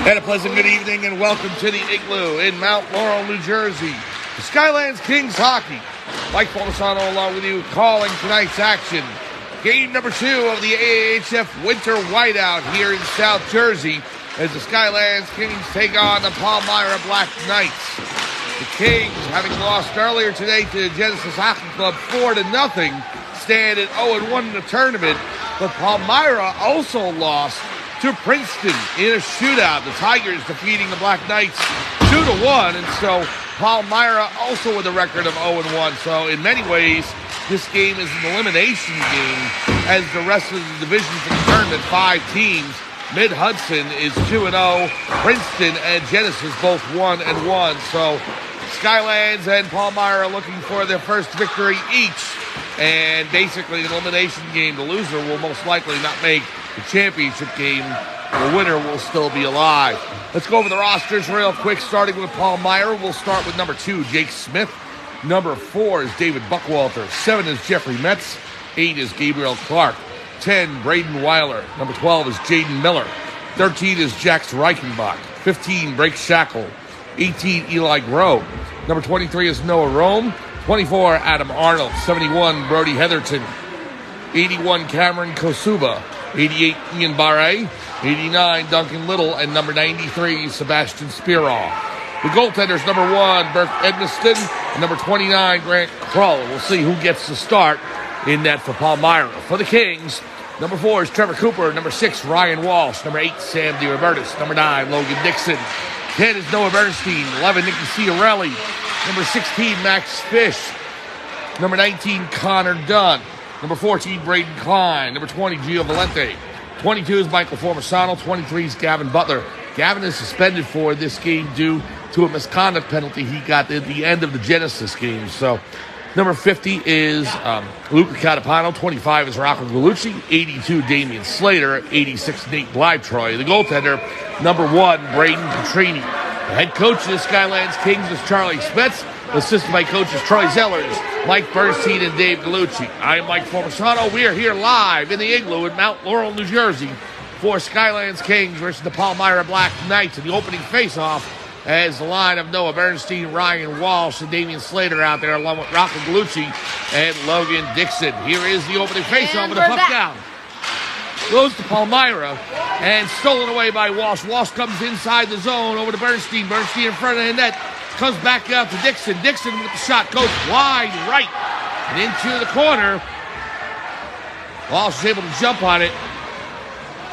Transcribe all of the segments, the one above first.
And a pleasant good evening and welcome to the Igloo in Mount Laurel, New Jersey. The Skylands Kings hockey. Mike Fontesano along with you calling tonight's action. Game number 2 of the AHF Winter Whiteout here in South Jersey as the Skylands Kings take on the Palmyra Black Knights. The Kings, having lost earlier today to the Genesis Hockey Club 4-0, stand at 0-1 in the tournament. But Palmyra also lost to Princeton in a shootout. The Tigers defeating the Black Knights 2-1, and so Palmyra also with a record of 0-1. So in many ways, this game is an elimination game as the rest of the divisions in the tournament, 5 teams. Mid-Hudson is 2-0. Princeton and Genesis both 1-1. So Skylands and Palmyra looking for their first victory each. And basically an elimination game. The loser will most likely not make the championship game. The winner will still be alive. Let's go over the rosters real quick, starting with Palmyra. We'll start with number 2, Jake Smith. Number 4 is David Buckwalter. 7 is Jeffrey Metz. 8 is Gabriel Clark. 10, Braden Weiler. Number 12 is Jaden Miller. 13 is Jax Reichenbach. 15, Blake Shackle. 18, Eli Grove. Number 23 is Noah Rome. 24, Adam Arnold. 71, Brody Heatherton. 81, Cameron Kosuba. 88, Ian Barre. 89, Duncan Little. And number 93, Sebastian Spiraw. The goaltenders, number 1, Burke Edmiston. And number 29, Grant Krull. We'll see who gets the start in that for Palmyra. For the Kings, number 4 is Trevor Cooper. Number 6, Ryan Walsh. Number 8, Sam DiRobertis. Number 9, Logan Dixon. 10 is Noah Bernstein. 11, Nicky Ciarelli. Number 16, Max Fish. Number 19, Connor Dunn. Number 14, Braden Klein. Number 20, Gio Valente. 22 is Michael Formasano. 23 is Gavin Butler. Gavin is suspended for this game due to a misconduct penalty he got at the end of the Genesis game. So, number 50 is Luca Catapano. 25 is Rocco Gallucci. 82, Damian Slater. 86, Nate Blytroy. The goaltender, number 1, Braden Petrini. The head coach of the Skylands Kings is Charlie Spetz. Assisted by coaches Troy Zellers, Mike Bernstein, and Dave Gallucci. I am Mike Fontesano. We are here live in the Igloo in Mount Laurel, New Jersey for Skylands Kings versus the Palmyra Black Knights in the opening face-off as the line of Noah Bernstein, Ryan Walsh, and Damian Slater out there along with Rocco Gallucci and Logan Dixon. Here is the opening face-off with the puck down. Goes to Palmyra and stolen away by Walsh. Walsh comes inside the zone over to Bernstein. Bernstein in front of the net. Comes back out to Dixon. Dixon with the shot goes wide right and into the corner. Walsh is able to jump on it.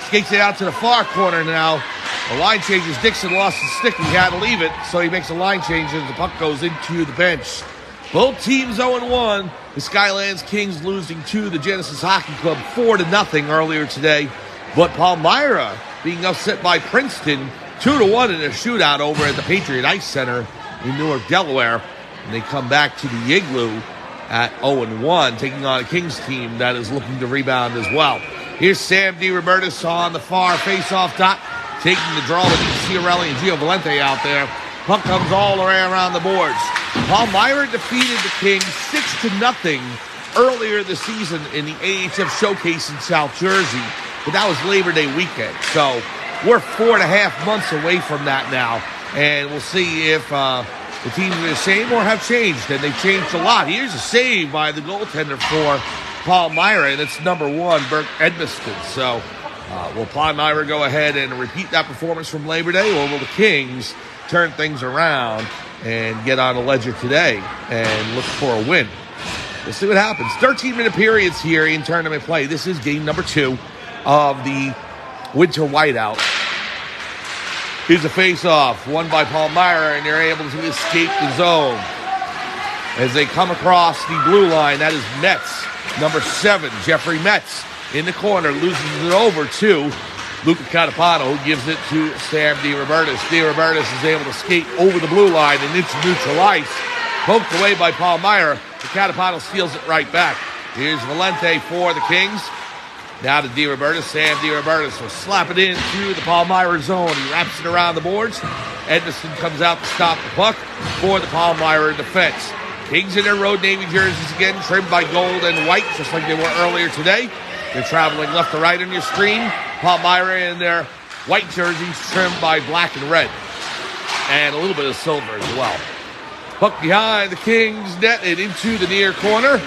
Skates it out to the far corner now. The line changes. Dixon lost his stick. He had to leave it, so he makes a line change as the puck goes into the bench. Both teams 0-1. The Skylands Kings losing to the Genesis Hockey Club 4-0 earlier today. But Palmyra being upset by Princeton 2-1 in a shootout over at the Patriot Ice Center in Newark, Delaware. And they come back to the Igloo at 0-1, taking on a Kings team that is looking to rebound as well. Here's Sam DiRobertis on the far face-off dot, taking the draw with Ciarelli and Gio Valente out there. Puck comes all around the boards. Palmyra defeated the Kings 6-0 earlier this season in the AHF Showcase in South Jersey, but that was Labor Day weekend. So we're 4.5 months away from that now, and we'll see if the teams are the same or have changed, and they've changed a lot. Here's a save by the goaltender for Palmyra, and it's number 1, Burke Edmiston. So will Palmyra go ahead and repeat that performance from Labor Day, or will the Kings turn things around and get on a ledger today and look for a win? We'll see what happens. 13-minute periods here in tournament play. This is game number 2 of the Winter Whiteout. Here's a face-off, won by Palmyra, and they're able to escape the zone. As they come across the blue line, that is Metz. Number 7, Jeffrey Metz, in the corner, loses it over to Luca Catapano, who gives it to Sam DiRobertis. DiRobertis is able to skate over the blue line and into neutral ice. Poked away by Palmyra. The Catapano steals it right back. Here's Valente for the Kings. Now to DiRobertis. Sam DiRobertis will slap it into the Palmyra zone. He wraps it around the boards. Edmiston comes out to stop the puck for the Palmyra defense. Kings in their road Navy jerseys again, trimmed by gold and white, just like they were earlier today. They're traveling left to right on your screen. Palmyra in their white jerseys trimmed by black and red. And a little bit of silver as well. Puck behind the Kings net and into the near corner.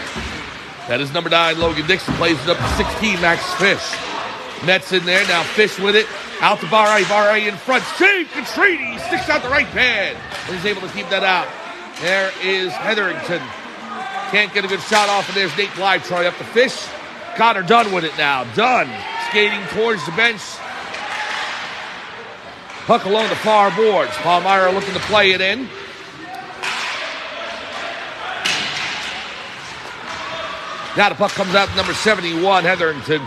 That is number 9, Logan Dixon. Plays it up to 16, Max Fish. Net's in there. Now Fish with it. Out to Barre. Barre in front. Save Contrini. Sticks out the right pad. But he's able to keep that out. There is Hetherington. Can't get a good shot off. And there's Nate Blytroy up to Fish. Connor Dunn with it now. Dunn skating towards the bench. Puck along the far boards. Palmyra looking to play it in. Now the puck comes out to number 71, Hetherington.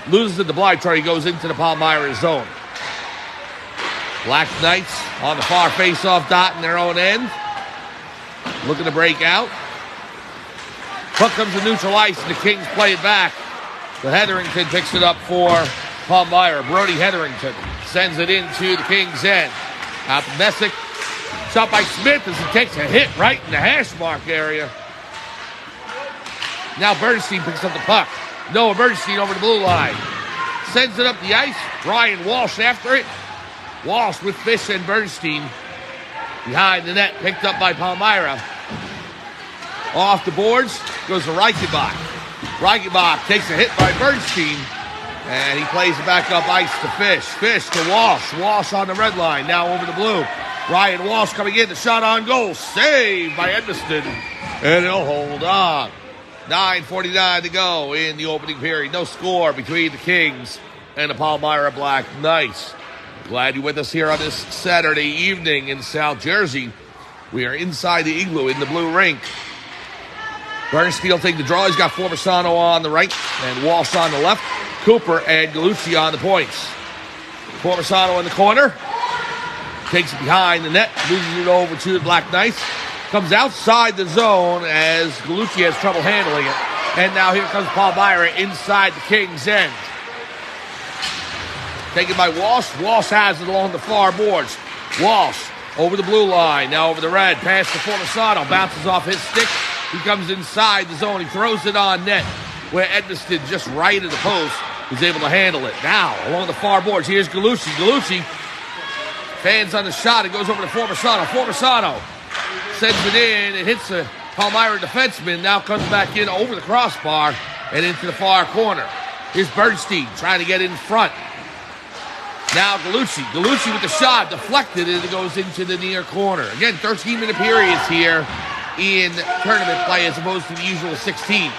Loses it to Blytroy. He goes into the Palmyra zone. Black Knights on the far face-off dot in their own end. Looking to break out. Puck comes to neutral ice, and the Kings play it back. But Hetherington picks it up for Palmyra. Brody Hetherington sends it into the Kings' end. Out to Messick. Shot by Smith as he takes a hit right in the hash mark area. Now Bernstein picks up the puck. Noah Bernstein over the blue line. Sends it up the ice. Ryan Walsh after it. Walsh with Fish and Bernstein. Behind the net, picked up by Palmyra. Off the boards, goes to Reichenbach. Reichenbach takes a hit by Bernstein. And he plays it back up ice to Fish. Fish to Walsh. Walsh on the red line, now over the blue. Ryan Walsh coming in, the shot on goal. Saved by Edmiston. And he'll hold on. 9:49 to go in the opening period. No score between the Kings and the Palmyra Black Knights. Glad you're with us here on this Saturday evening in South Jersey. We are inside the Igloo in the blue rink. Bernstein will take the draw. He's got Formisano on the right and Walsh on the left. Cooper and Galucci on the points. Formisano in the corner. Takes it behind the net. Loses it over to the Black Knights. Comes outside the zone as Galucci has trouble handling it. And now here comes Palmyra inside the Kings' end. Taken by Walsh. Walsh has it along the far boards. Walsh over the blue line. Now over the red. Pass to Formisano. Bounces off his stick. He comes inside the zone. He throws it on net where Edmiston just right at the post is able to handle it. Now along the far boards. Here's Galucci. Galucci fans on the shot. It goes over to Formisano. Formisano sends it in. It hits the Palmyra defenseman. Now comes back in over the crossbar and into the far corner. Here's Bernstein trying to get in front. Now Galucci. Galucci with the shot. Deflected and it goes into the near corner. Again, 13-minute periods here in tournament play as opposed to the usual 16.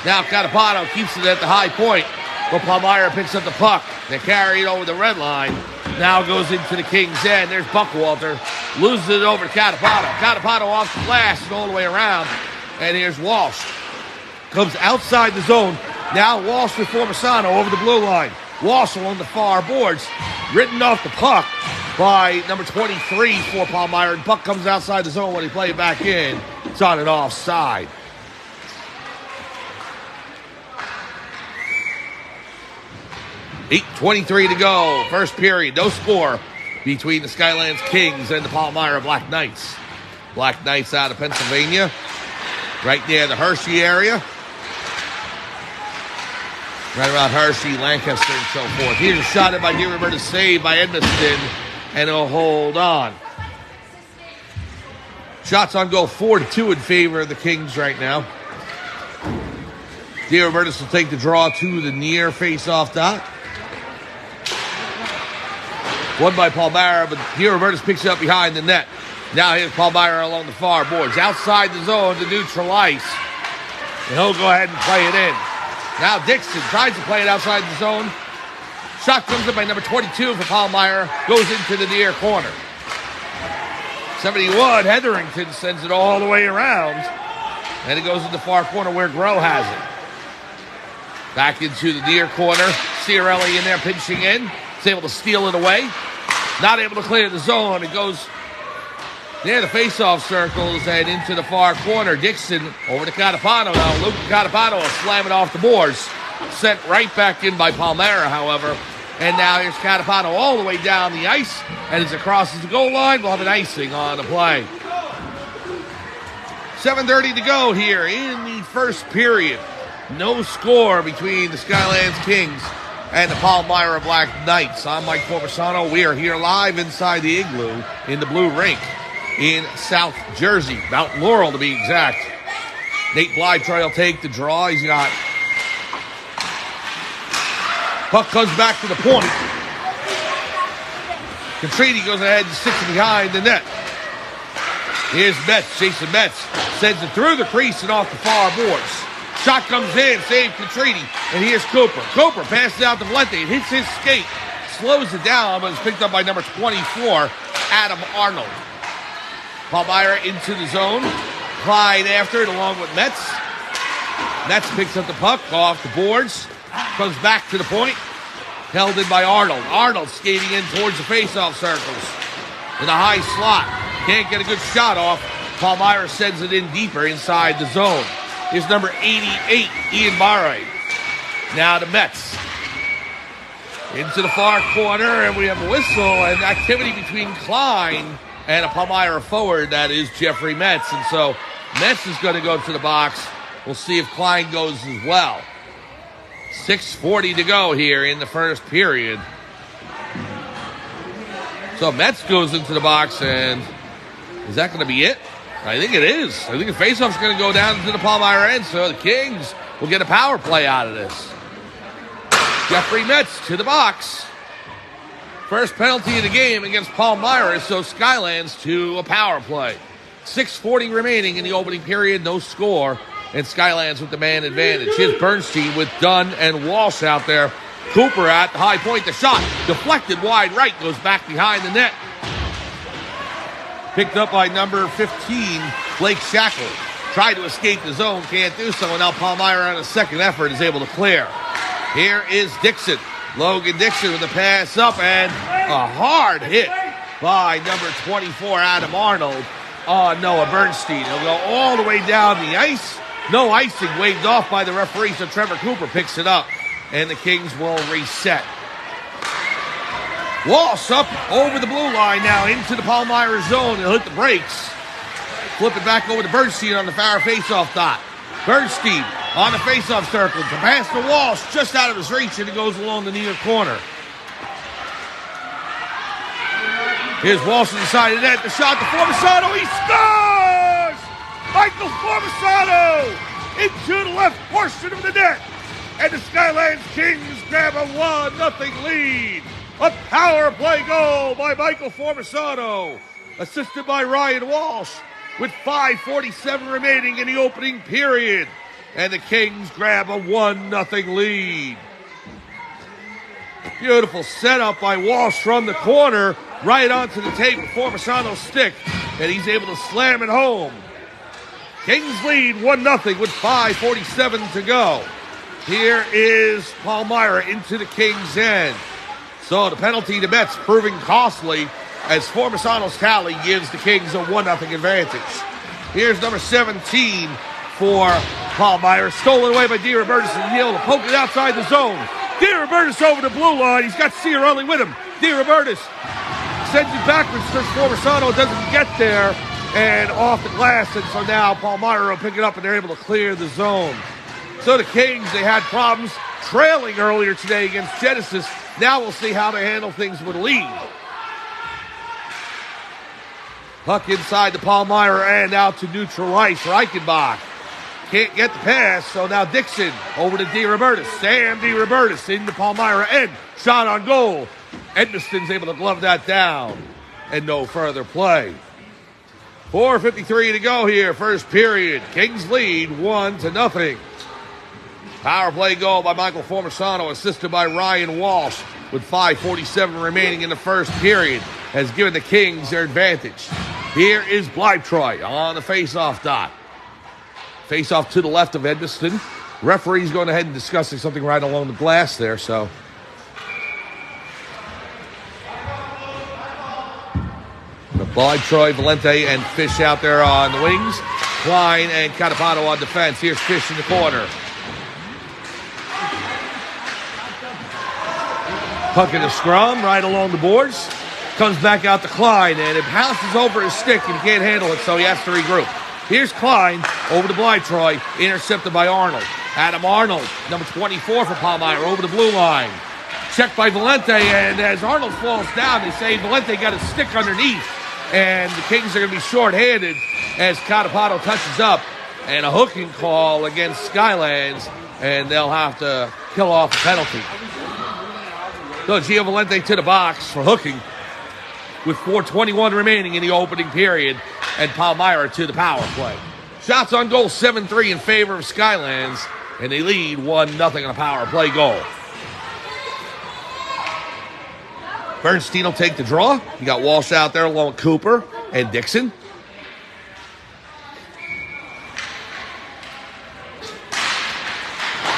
Now Catapano keeps it at the high point. But Palmyra picks up the puck. They carry it over the red line. Now goes into the Kings' end. There's Buckwalter. Loses it over to Catapano. Catapano off the glass and all the way around. And here's Walsh. Comes outside the zone. Now Walsh with Formisano over the blue line. Walsh along the far boards. Written off the puck by number 23 for Palmyra. And puck comes outside the zone when he played back in. It's on an offside. $8:23 to go. First period. No score between the Skylands Kings and the Palmyra Black Knights. Black Knights out of Pennsylvania. Right near the Hershey area. Right around Hershey, Lancaster, and so forth. Here's a shot in by DiRoberto, saved by Edmiston, and it'll hold on. Shots on goal 4-2 in favor of the Kings right now. DiRoberto will take the draw to the near face-off dot. Won by Palmyra, but DiRoberto picks it up behind the net. Now here's Palmyra along the far boards. Outside the zone to neutral ice. And he'll go ahead and play it in. Now Dixon tries to play it outside the zone. Shot comes in by number 22 for Palmyra. Goes into the near corner. 71, Hetherington sends it all the way around. And it goes in the far corner where Groh has it. Back into the near corner. Ciarelli in there pinching in. He's able to steal it away. Not able to clear the zone. It goes near the face-off circles and into the far corner. Dixon over to Catapano now. Luke Catapano will slam it off the boards. Sent right back in by Palmyra, however. And now here's Catapano all the way down the ice. And as it crosses the goal line, we'll have an icing on the play. 7:30 to go here in the first period. No score between the Skylands Kings and the Palmyra Black Knights. I'm Mike Formisano. We are here live inside the Igloo in the Blue Rink in South Jersey, Mount Laurel to be exact. Nate Blytroy will take the draw. He's got... Puck comes back to the point. Contrini goes ahead and sticks it behind the net. Here's Metz. Jason Metz sends it through the crease and off the far boards. Shot comes in, saved Contrini. And here's Cooper. Cooper passes out to Valente. It hits his skate. Slows it down, but it's picked up by number 24, Adam Arnold. Palmyra into the zone. Clyde after it along with Metz. Metz picks up the puck off the boards. Comes back to the point. Held in by Arnold. Arnold skating in towards the face-off circles. In the high slot. Can't get a good shot off. Palmyra sends it in deeper inside the zone. Here's number 88, Ian Barre. Now to Metz. Into the far corner, and we have a whistle and activity between Klein and a Palmyra forward, that is Jeffrey Metz. And so Metz is going to go to the box. We'll see if Klein goes as well. 6:40 to go here in the first period. So Metz goes into the box, and is that going to be it? I think it is. I think the faceoff's going to go down to the Palmyra end, so the Kings will get a power play out of this. Jeffrey Metz to the box. First penalty of the game against Palmyra, so Skylands to a power play. 6:40 remaining in the opening period, no score, and Skylands with the man advantage. Here's Bernstein with Dunn and Walsh out there. Cooper at the high point, the shot deflected wide right, goes back behind the net. Picked up by number 15, Blake Shackle. Tried to escape the zone, can't do so, and now Palmyra on a second effort is able to clear. Here is Dixon. Logan Dixon with the pass up, and a hard hit by number 24, Adam Arnold, on Noah Bernstein. He'll go all the way down the ice. No icing, waved off by the referee, so Trevor Cooper picks it up, and the Kings will reset. Walsh up over the blue line now into the Palmyra zone. He'll hit the brakes. Flip it back over to Bernstein on the far faceoff dot. Bernstein on the faceoff circle. To pass to Walsh, just out of his reach, and it goes along the near corner. Here's Walsh inside the net. The shot to Formisano. He scores! Michael Formisano into the left portion of the net. And the Skylands Kings grab a 1-0 lead. A power play goal by Michael Formisano, assisted by Ryan Walsh, with 5:47 remaining in the opening period. And the Kings grab a 1-0 lead. Beautiful setup by Walsh from the corner, right onto the tape of Formisano's stick, and he's able to slam it home. Kings lead 1-0 with 5:47 to go. Here is Palmyra into the Kings' end. So the penalty to Metz proving costly, as Formisano's tally gives the Kings a 1-0 advantage. Here's number 17 for Palmyra. Stolen away by DiRobertis, and he'll poke it outside the zone. DiRobertis over the blue line. He's got Ciarelli with him. DiRobertis sends it backwards to Formisano. Doesn't get there, and off the glass. And so now Palmyra will pick it up, and they're able to clear the zone. So the Kings, they had problems trailing earlier today against Genesis. Now we'll see how they handle things with a lead. Puck inside the Palmyra and out to neutral ice. Reichenbach can't get the pass, so now Dixon over to DiRobertis. Sam DiRobertis in the Palmyra end. Shot on goal. Edmiston's able to glove that down. And no further play. 4:53 to go here, first period. Kings lead 1-0. Power play goal by Michael Formisano, assisted by Ryan Walsh, with 5:47 remaining in the first period, has given the Kings their advantage. Here is Blytroy on the face-off dot. Face-off to the left of Edmiston. Referee's going ahead and discussing something right along the glass there, so. Blytroy, Valente, and Fish out there on the wings. Klein and Catapato on defense. Here's Fish in the corner. Puck in the scrum, right along the boards. Comes back out to Klein, and it bounces over his stick, and he can't handle it, so he has to regroup. Here's Klein over to Blytroy, intercepted by Arnold. Adam Arnold, number 24 for Palmyra, over the blue line. checked by Valente, and as Arnold falls down, they say Valente got a stick underneath, and the Kings are going to be short-handed as Catapano touches up, and a hooking call against Skylands, and they'll have to kill off a penalty. So Gio Valente to the box for hooking with 4:21 remaining in the opening period, and Palmyra to the power play. Shots on goal 7-3 in favor of Skylands, and they lead 1-0 on a power play goal. Bernstein will take the draw. You got Walsh out there along with Cooper and Dixon.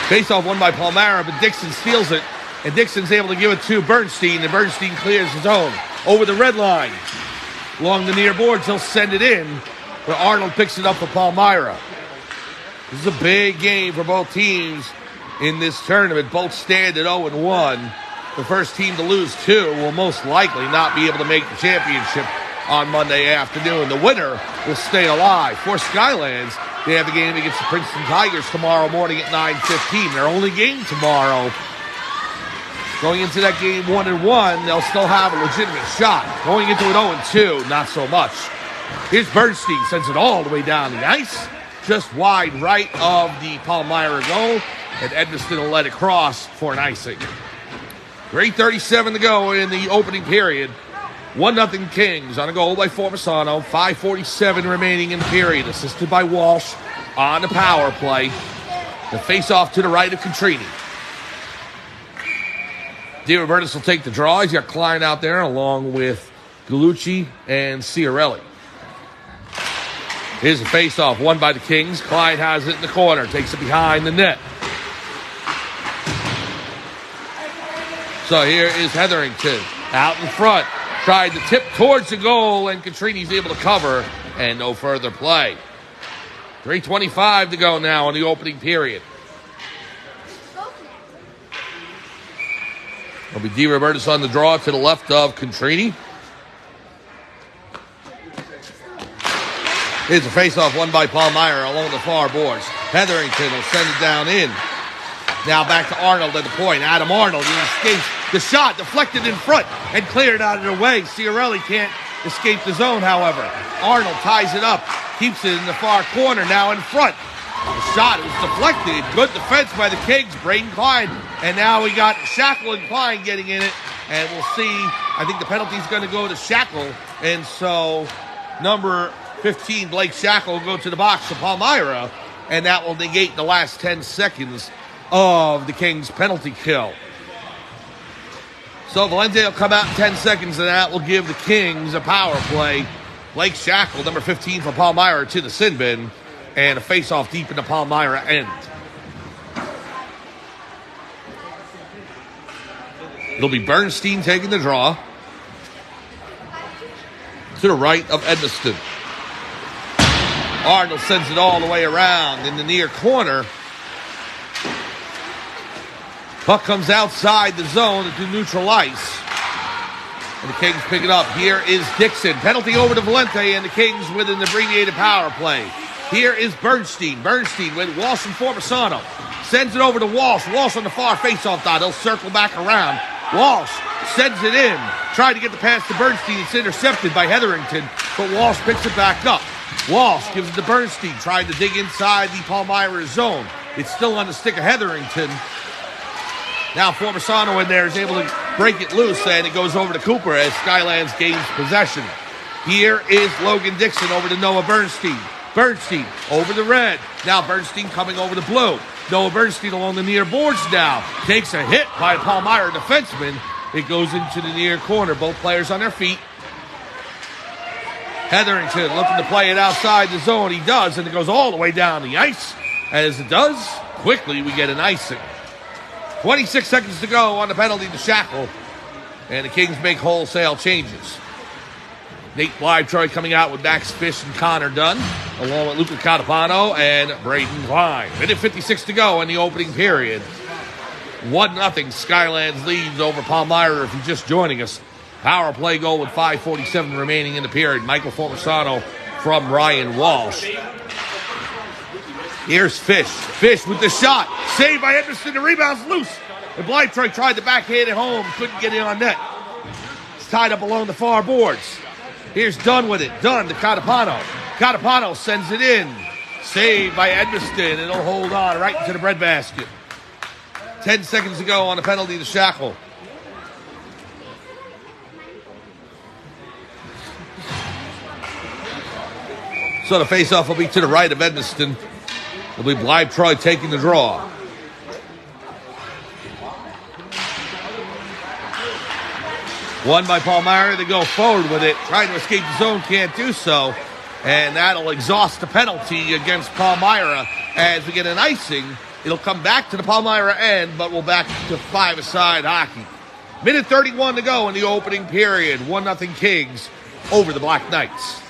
Face-off won by Palmyra, but Dixon steals it, and Dixon's able to give it to Bernstein, and Bernstein clears his own. Over the red line. Along the near boards, he'll send it in, but Arnold picks it up for Palmyra. This is a big game for both teams in this tournament. Both stand at 0-1. The first team to lose 2 will most likely not be able to make the championship on Monday afternoon. The winner will stay alive. For Skylands, they have the game against the Princeton Tigers tomorrow morning at 9:15. Their only game tomorrow. Going into that game 1-1, they'll still have a legitimate shot. Going into an 0-2, not so much. Here's Bernstein, sends it all the way down the ice. Just wide right of the Palmyra goal. And Edmiston will let it cross for an icing. 3:37 to go in the opening period. 1-0 Kings on a goal by Formisano. 5:47 remaining in the period. Assisted by Walsh on the power play. The face-off to the right of Contrini. DiRobertis will take the draw. He's got Klein out there along with Gallucci and Ciarelli. Here's a face-off won by the Kings. Klein has it in the corner. Takes it behind the net. So here is Hetherington out in front. Tried to tip towards the goal, and Contrini's able to cover, and no further play. 3:25 to go now in the opening period. It'll be DiRobertis on the draw to the left of Contrini. Here's a face-off won by Palmyra along the far boards. Hetherington will send it down in. Now back to Arnold at the point. Adam Arnold, he escapes the shot, deflected in front and cleared out of the way. Ciarelli can't escape the zone, however. Arnold ties it up, keeps it in the far corner, now in front. The shot was deflected. Good defense by the Kings. Braden Klein. And now we got Shackle and Klein getting in it. And we'll see. I think the penalty's going to go to Shackle. And so number 15, Blake Shackle, will go to the box for Palmyra. And that will negate the last 10 seconds of the Kings' penalty kill. So Valente will come out in 10 seconds, and that will give the Kings a power play. Blake Shackle, number 15 for Palmyra, to the sin bin. And a face-off deep in the Palmyra end. It'll be Bernstein taking the draw. To the right of Edmiston. Arnold sends it all the way around in the near corner. Puck comes outside the zone into neutral ice. And the Kings pick it up. Here is Dixon. Penalty over to Valente, and the Kings with an abbreviated power play. Here is Bernstein. Bernstein with Walsh and Formisano. Sends it over to Walsh. Walsh on the far face-off dot. He'll circle back around. Walsh sends it in. Tried to get the pass to Bernstein. It's intercepted by Hetherington, but Walsh picks it back up. Walsh gives it to Bernstein. Tried to dig inside the Palmyra zone. It's still on the stick of Hetherington. Now Formisano in there is able to break it loose, and it goes over to Cooper as Skylands gains possession. Here is Logan Dixon over to Noah Bernstein. Bernstein over the red. Now Bernstein coming over the blue. Noah Bernstein along the near boards now. Takes a hit by a Palmyra defenseman. It goes into the near corner. Both players on their feet. Hetherington looking to play it outside the zone. He does, and it goes all the way down the ice. As it does, quickly we get an icing. 26 seconds to go on the penalty to Shackle. And the Kings make wholesale changes. Nate Blytroy coming out with Max Fish and Connor Dunn, along with Luca Catapano and Braden Klein. Minute 56 to go in the opening period. 1-0 Skylands leads over Palmyra if you're just joining us. Power play goal with 5:47 remaining in the period. Michael Formisano from Ryan Walsh. Here's Fish. Fish with the shot. Saved by Edmiston. The rebound's loose. And Blythe tried to backhand it home, couldn't get it on net. It's tied up along the far boards. Here's Dunn with it. Dunn to Catapano. Catapano sends it in. Saved by Edmiston, and it'll hold on right into the breadbasket. 10 seconds to go on the penalty to Shackle. So the faceoff will be to the right of Edmiston. It'll be Blythe Troy taking the draw. Won by Palmyra. They go forward with it. Trying to escape the zone, can't do so. And that'll exhaust the penalty against Palmyra. As we get an icing, it'll come back to the Palmyra end, but we'll back to five-a-side hockey. Minute 31 to go in the opening period. 1-0 Kings over the Black Knights.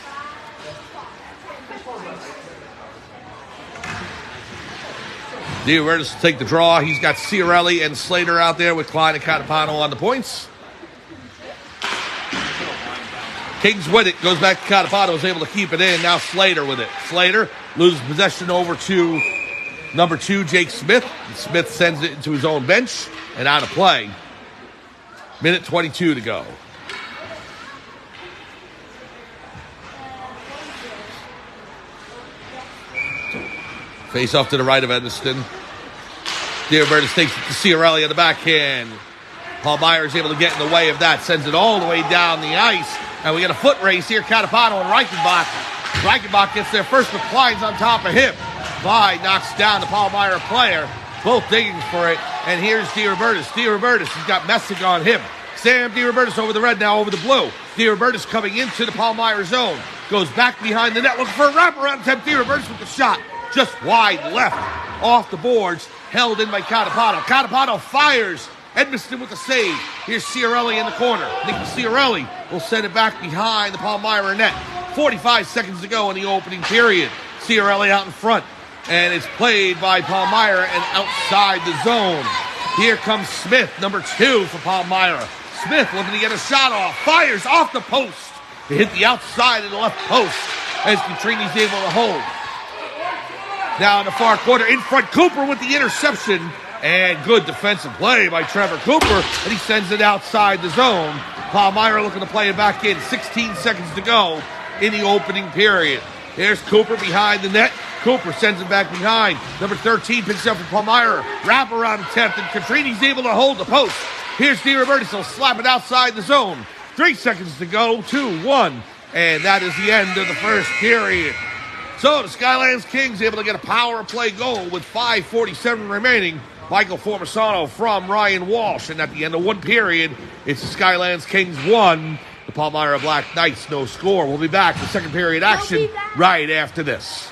DiRivertis will take the draw. He's got Ciarelli and Slater out there with Klein and Catapano on the points. Kings with it. Goes back to Catapano. Is able to keep it in. Now Slater with it. Slater loses possession over to number 2, Jake Smith. Smith sends it into his own bench and out of play. Minute 22 to go. Face off to the right of Edmiston. DiRivertis takes it to Ciarelli on the backhand. Palmyra is able to get in the way of that. Sends it all the way down the ice. And we get a foot race here. Catapano and Reichenbach. Reichenbach gets there first, but Klein's on top of him. Vi knocks down the Palmyra player. Both digging for it. And here's DiRivertis. DiRivertis has got Messick on him. Sam DiRivertis over the red, now over the blue. DiRivertis coming into the Palmyra zone. Goes back behind the net, looking for a wraparound attempt. DiRivertis with the shot. Just wide left off the boards. Held in by Catapano. Catapano fires. Edmiston with the save. Here's Ciarelli in the corner. Nicky Ciarelli will send it back behind the Palmyra net. 45 seconds to go in the opening period. Ciarelli out in front. And it's played by Palmyra and outside the zone. Here comes Smith, number 2 for Palmyra. Smith looking to get a shot off. Fires off the post. It hit the outside of the left post as Petrini's able to hold. Now in the far corner, in front, Cooper with the interception. And good defensive play by Trevor Cooper. And he sends it outside the zone. Palmyra looking to play it back in. 16 seconds to go in the opening period. There's Cooper behind the net. Cooper sends it back behind. Number 13 picks up for Palmyra. Wraparound attempt, and Catrini's able to hold the post. Here's DiRivertis. He'll slap it outside the zone. 3 seconds to go. 2-1. And that is the end of the first period. So the Skylands Kings able to get a power play goal with 5:47 remaining. Michael Formisano from Ryan Walsh. And at the end of one period, it's the Skylands Kings 1. The Palmyra Black Knights no score. We'll be back for second period action right after this.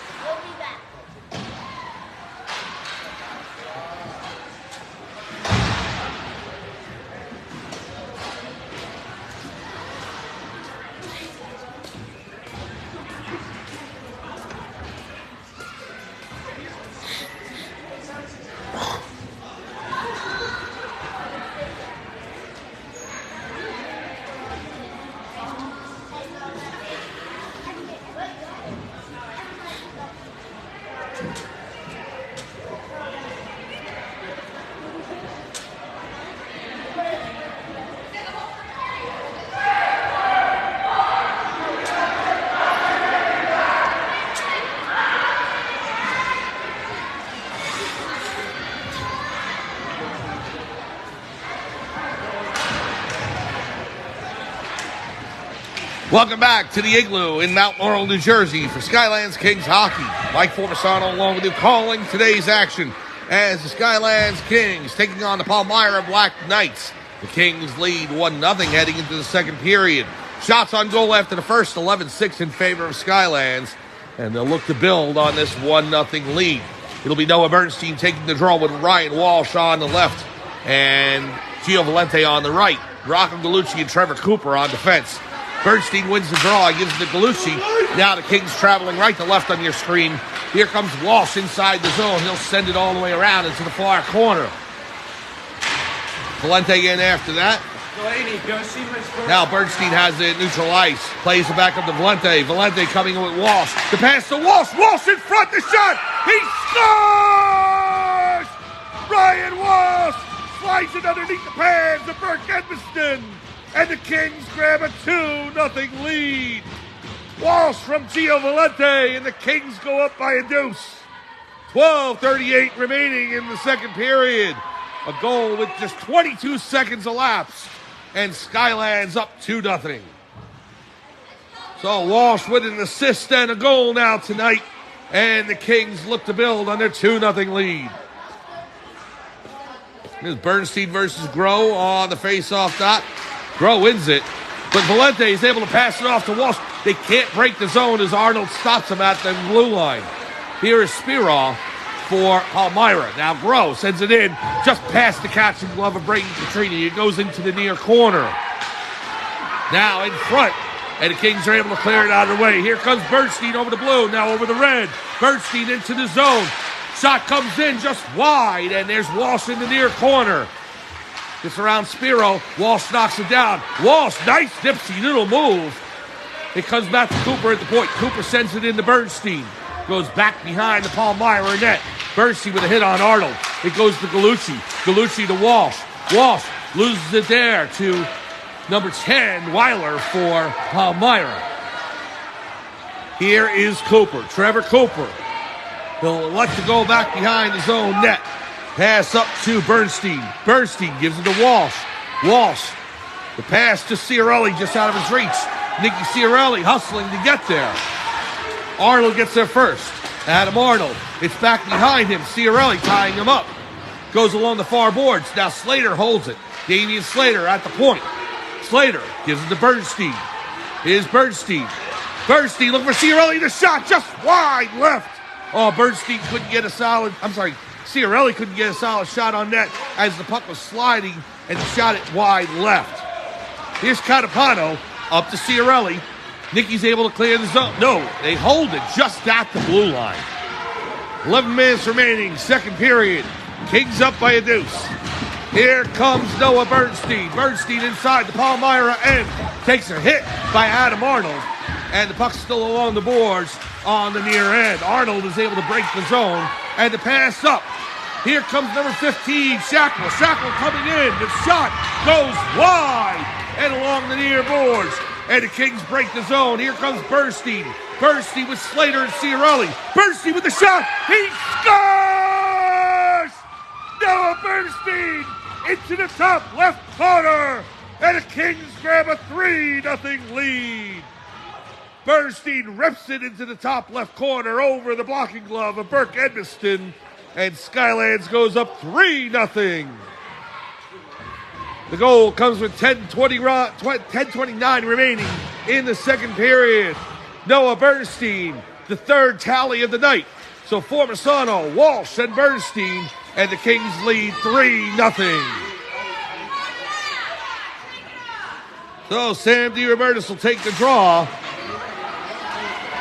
Welcome back to the Igloo in Mount Laurel, New Jersey for Skylands Kings hockey. Mike Formisano along with you calling today's action as the Skylands Kings taking on the Palmyra Black Knights. The Kings lead 1-0 heading into the second period. Shots on goal after the first, 11-6 in favor of Skylands, and they'll look to build on this 1-0 lead. It'll be Noah Bernstein taking the draw with Ryan Walsh on the left and Gio Valente on the right. Rocco Gallucci and Trevor Cooper on defense. Bernstein wins the draw, gives it to Gallucci. Now the Kings traveling right to left on your screen. Here comes Walsh inside the zone. He'll send it all the way around into the far corner. Valente in after that. Now Bernstein has it neutral ice. Plays it back up to Valente. Valente coming in with Walsh. The pass to Walsh. Walsh in front. The shot. He scores! Ryan Walsh slides it underneath the pads of Burke Edmiston. And the Kings grab a 2-0 lead. Walsh from Gio Valente, and the Kings go up by a deuce. 12:38 remaining in the second period. A goal with just 22 seconds elapsed. And Skylands up 2-0. So Walsh with an assist and a goal now tonight. And the Kings look to build on their 2-0 lead. Here's Bernstein versus Groh on the face-off dot. Groh wins it, but Valente is able to pass it off to Walsh. They can't break the zone as Arnold stops him at the blue line. Here is Spiro for Palmyra. Now Groh sends it in just past the catching glove of Brayton Petrini. It goes into the near corner. Now in front, and the Kings are able to clear it out of the way. Here comes Bernstein over the blue, now over the red. Bernstein into the zone. Shot comes in just wide, and there's Walsh in the near corner. Gets around Spiro. Walsh knocks it down. Walsh, nice dipsy little move. It comes back to Cooper at the point. Cooper sends it into Bernstein. Goes back behind the Palmyra net. Bernstein with a hit on Arnold. It goes to Galucci. Galucci to Walsh. Walsh loses it there to number 10, Weiler for Palmyra. Here is Cooper. Trevor Cooper. He'll elect to go back behind his own net. Pass up to Bernstein. Bernstein gives it to Walsh. Walsh. The pass to Ciarelli just out of his reach. Nicky Ciarelli hustling to get there. Arnold gets there first. Adam Arnold. It's back behind him. Ciarelli tying him up. Goes along the far boards. Now Slater holds it. Damian Slater at the point. Slater gives it to Bernstein. Here's Bernstein. Bernstein looking for Ciarelli. The shot just wide left. Oh, Bernstein couldn't get a solid... Ciarelli couldn't get a solid shot on net as the puck was sliding and shot it wide left. Here's Catapano up to Ciarelli. Nicky's able to clear the zone. No, they hold it just at the blue line. 11 minutes remaining, second period. Kings up by a deuce. Here comes Noah Bernstein. Bernstein inside the Palmyra end. Takes a hit by Adam Arnold. And the puck's still along the boards on the near end. Arnold is able to break the zone. And the pass up. Here comes number 15, Shackle. Shackle coming in. The shot goes wide and along the near boards. And the Kings break the zone. Here comes Bernstein. Bernstein with Slater and Ciarelli. Bernstein with the shot. He scores! Noah Bernstein into the top left corner. And the Kings grab a 3-0 lead. Bernstein rips it into the top left corner over the blocking glove of Burke Edmiston. And Skylands goes up 3-0. The goal comes with 10:29 remaining in the second period. Noah Bernstein, the third tally of the night. So Formisano, Walsh, and Bernstein, and the Kings lead 3-0. So Sam DiRobertis will take the draw.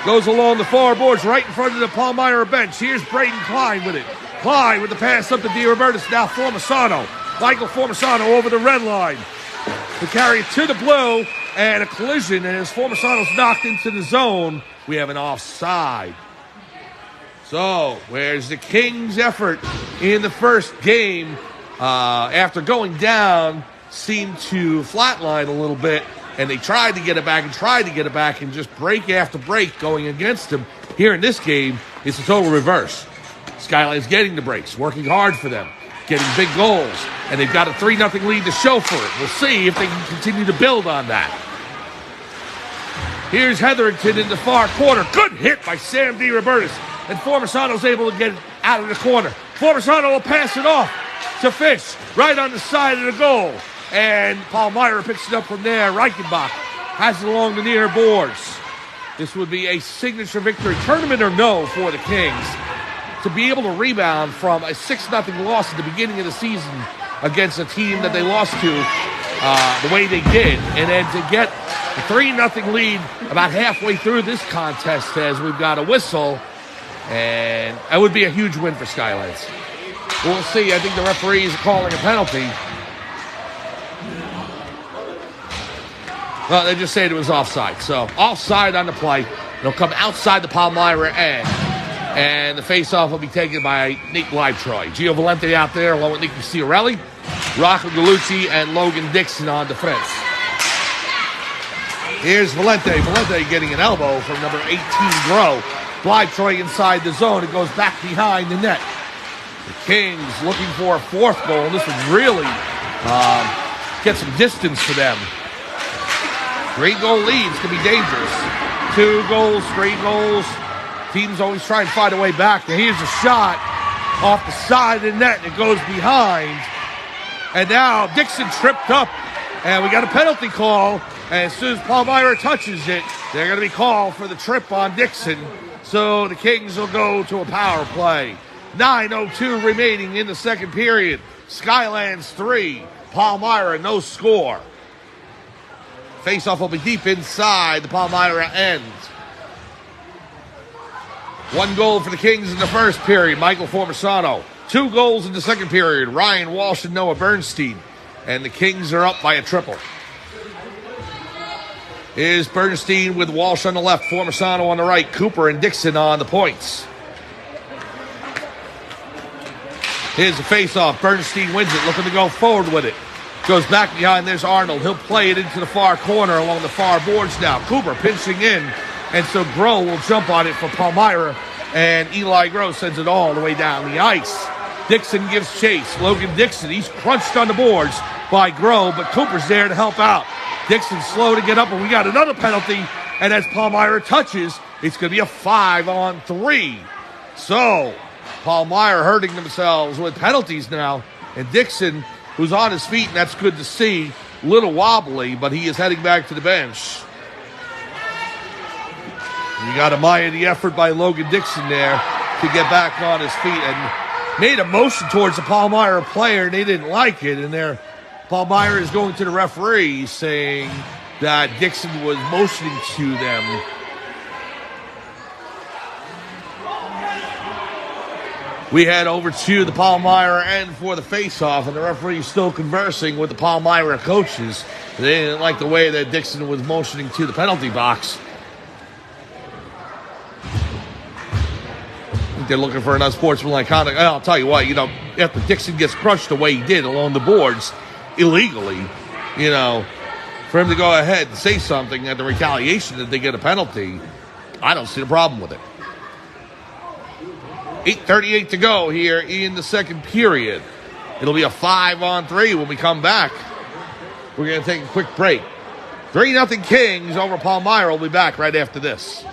Goes along the far boards right in front of the Palmyra bench. Here's Braden Klein with it. Klein with the pass up to DiRobertis. Now Formisano. Michael Formisano over the red line. To carry it to the blue. And a collision. And as Formisano's knocked into the zone, we have an offside. So, where's the Kings' effort in the first game after going down seemed to flatline a little bit. And they tried to get it back and just break after break going against them. Here in this game, it's a total reverse. Skylands getting the breaks, working hard for them, getting big goals, and they've got a 3-0 lead to show for it. We'll see if they can continue to build on that. Here's Hetherington in the far corner. Good hit by Sam DiRobertis. And Formisano's able to get it out of the corner. Formisano will pass it off to Fish right on the side of the goal. And Palmyra picks it up from there. Reichenbach has it along the near boards. This would be a signature victory, tournament or no, for the Kings. To be able to rebound from a 6-0 loss at the beginning of the season against a team that they lost to the way they did. And then to get a 3-0 lead about halfway through this contest as we've got a whistle. And that would be a huge win for Skylands. We'll see. I think the referees are calling a penalty. Well, they just said it was offside. So, offside on the play. It'll come outside the Palmyra end. And the face-off will be taken by Nate Livetroy. Gio Valente out there along with Nicky Ciarelli. Rocco Gallucci and Logan Dixon on defense. Here's Valente. Valente getting an elbow from number 18, Grow. Fly Troy inside the zone. It goes back behind the net. The Kings looking for a fourth goal. And this would really get some distance for them. 3-goal leads can be dangerous. 2 goals, 3 goals. Teams always try and find a way back. And here's a shot off the side of the net. It goes behind. And now Dixon tripped up. And we got a penalty call. And as soon as Palmyra touches it, they're going to be called for the trip on Dixon. So the Kings will go to a power play. 9:02 remaining in the second period. Skylands 3, Palmyra no score. Faceoff will be deep inside the Palmyra end. 1 goal for the Kings in the first period, Michael Formisano. 2 goals in the second period, Ryan Walsh and Noah Bernstein. And the Kings are up by a triple. Is Bernstein with Walsh on the left, Formisano on the right, Cooper and Dixon on the points. Here's the face-off. Bernstein wins it, looking to go forward with it. Goes back behind, there's Arnold. He'll play it into the far corner along the far boards now. Cooper pinching in, and so Grow will jump on it for Palmyra, and Eli Grow sends it all the way down the ice. Dixon gives chase. Logan Dixon, he's crunched on the boards by Grow, but Cooper's there to help out. Dixon's slow to get up, and we got another penalty. And as Palmyra touches, it's going to be a 5-on-3. So, Palmyra hurting themselves with penalties now. And Dixon, who's on his feet, and that's good to see, a little wobbly, but he is heading back to the bench. You got to admire the effort by Logan Dixon there to get back on his feet and made a motion towards the Palmyra player, and they didn't like it, and they're Palmyra is going to the referee saying that Dixon was motioning to them. We head over to the Palmyra end for the face-off, and the referee is still conversing with the Palmyra coaches. They didn't like the way that Dixon was motioning to the penalty box. I think they're looking for an unsportsmanlike conduct. I'll tell you what, after Dixon gets crushed the way he did along the boards, illegally, for him to go ahead and say something at the retaliation that they get a penalty, I don't see the problem with it. 8:38 to go here in the second period. It'll be a 5-on-3 when we come back. We're going to take a quick break. 3-0 Kings over Palmyra. We'll be back right after this.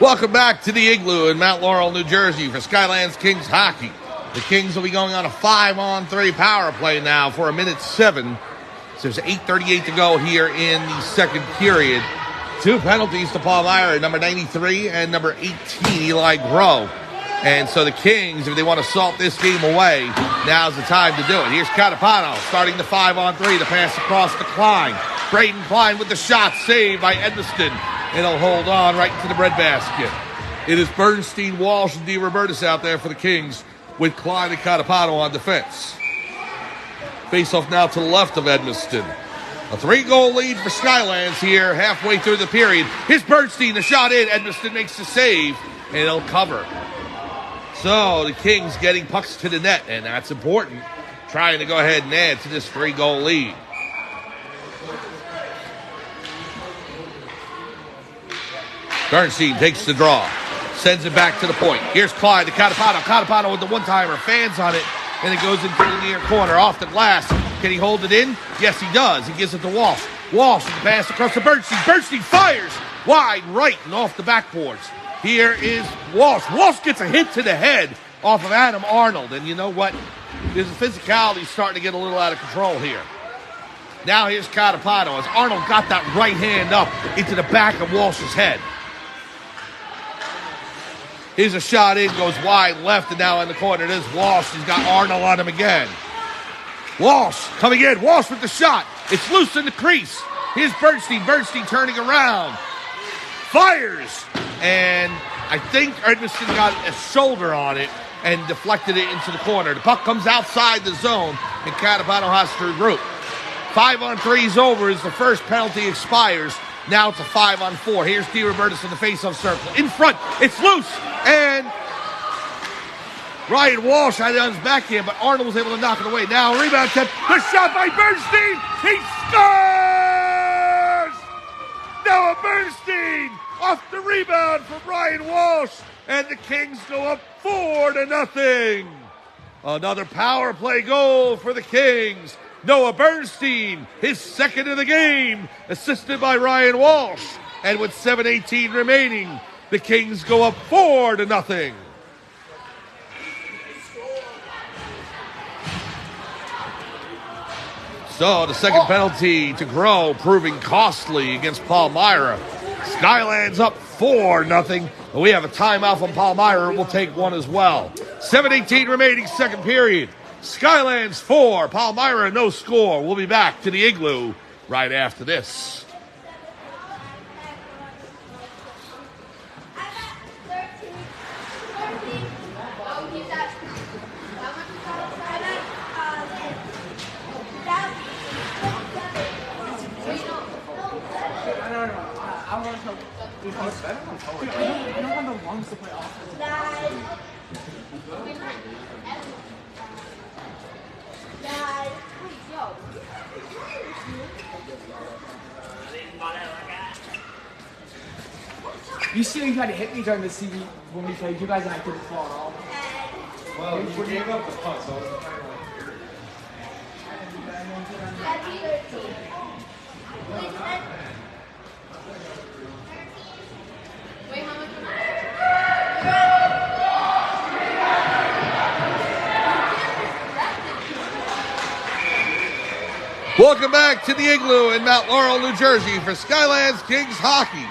Welcome back to the Igloo in Mount Laurel, New Jersey for Skylands Kings hockey. The Kings will be going on a 5-on-3 power play now for 1:07. So there's 8:38 to go here in the second period. 2 penalties to Palmyra, number 93 and number 18, Eli Grow. And so the Kings, if they want to salt this game away, now's the time to do it. Here's Catapano starting the 5-on-3, the pass across to Klein. Braden Klein with the shot, saved by Edmiston. It'll hold on right to the breadbasket. It is Bernstein, Walsh, and DeRobertis out there for the Kings with Klein and Catapano on defense. Face-off now to the left of Edmiston. A 3-goal lead for Skylands here halfway through the period. Here's Bernstein, the shot in. Edmiston makes the save, and it'll cover. So the Kings getting pucks to the net, and that's important. Trying to go ahead and add to this 3-goal lead. Bernstein takes the draw, sends it back to the point. Here's Klein to Catapano. Catapano with the one-timer, fans on it, and it goes into the near corner, off the glass. Can he hold it in? Yes, he does. He gives it to Walsh. Walsh with the pass across to Bernstein. Bernstein fires wide right and off the backboards. Here is Walsh. Walsh gets a hit to the head off of Adam Arnold, and you know what? There's a physicality starting to get a little out of control here. Now here's Catapano as Arnold got that right hand up into the back of Walsh's head. Here's a shot in, goes wide left, and now in the corner it is Walsh. He's got Arnold on him again. Walsh coming in. Walsh with the shot. It's loose in the crease. Here's Bernstein. Bernstein turning around. Fires. And I think Edmiston got a shoulder on it and deflected it into the corner. The puck comes outside the zone, and Catapano has to regroup. 5-on-3 is over as the first penalty expires. Now it's a 5-on-4. Here's DiRobertis in the face-off circle. In front. It's loose. And Ryan Walsh had it on his backhand, but Arnold was able to knock it away. Now rebound attempt. The shot by Bernstein. He scores! Noah Bernstein off the rebound from Ryan Walsh. And the Kings go up 4-0. Another power play goal for the Kings. Noah Bernstein, his second of the game, assisted by Ryan Walsh. And with 7:18 remaining, the Kings go up 4-0. So the second penalty to Grow proving costly against Palmyra. Skylands up 4-0. We have a timeout from Palmyra. We'll take one as well. 7:18 remaining, second period. Skylands 4, Palmyra no score. We'll be back to the Igloo right after this. I don't want the lungs to play off. You see, you tried to hit me during the CV when we played you guys, and I couldn't fall at all. Well, you gave up the puck, so I was trying to. Welcome back to the Igloo in Mount Laurel, New Jersey for Skylands Kings Hockey.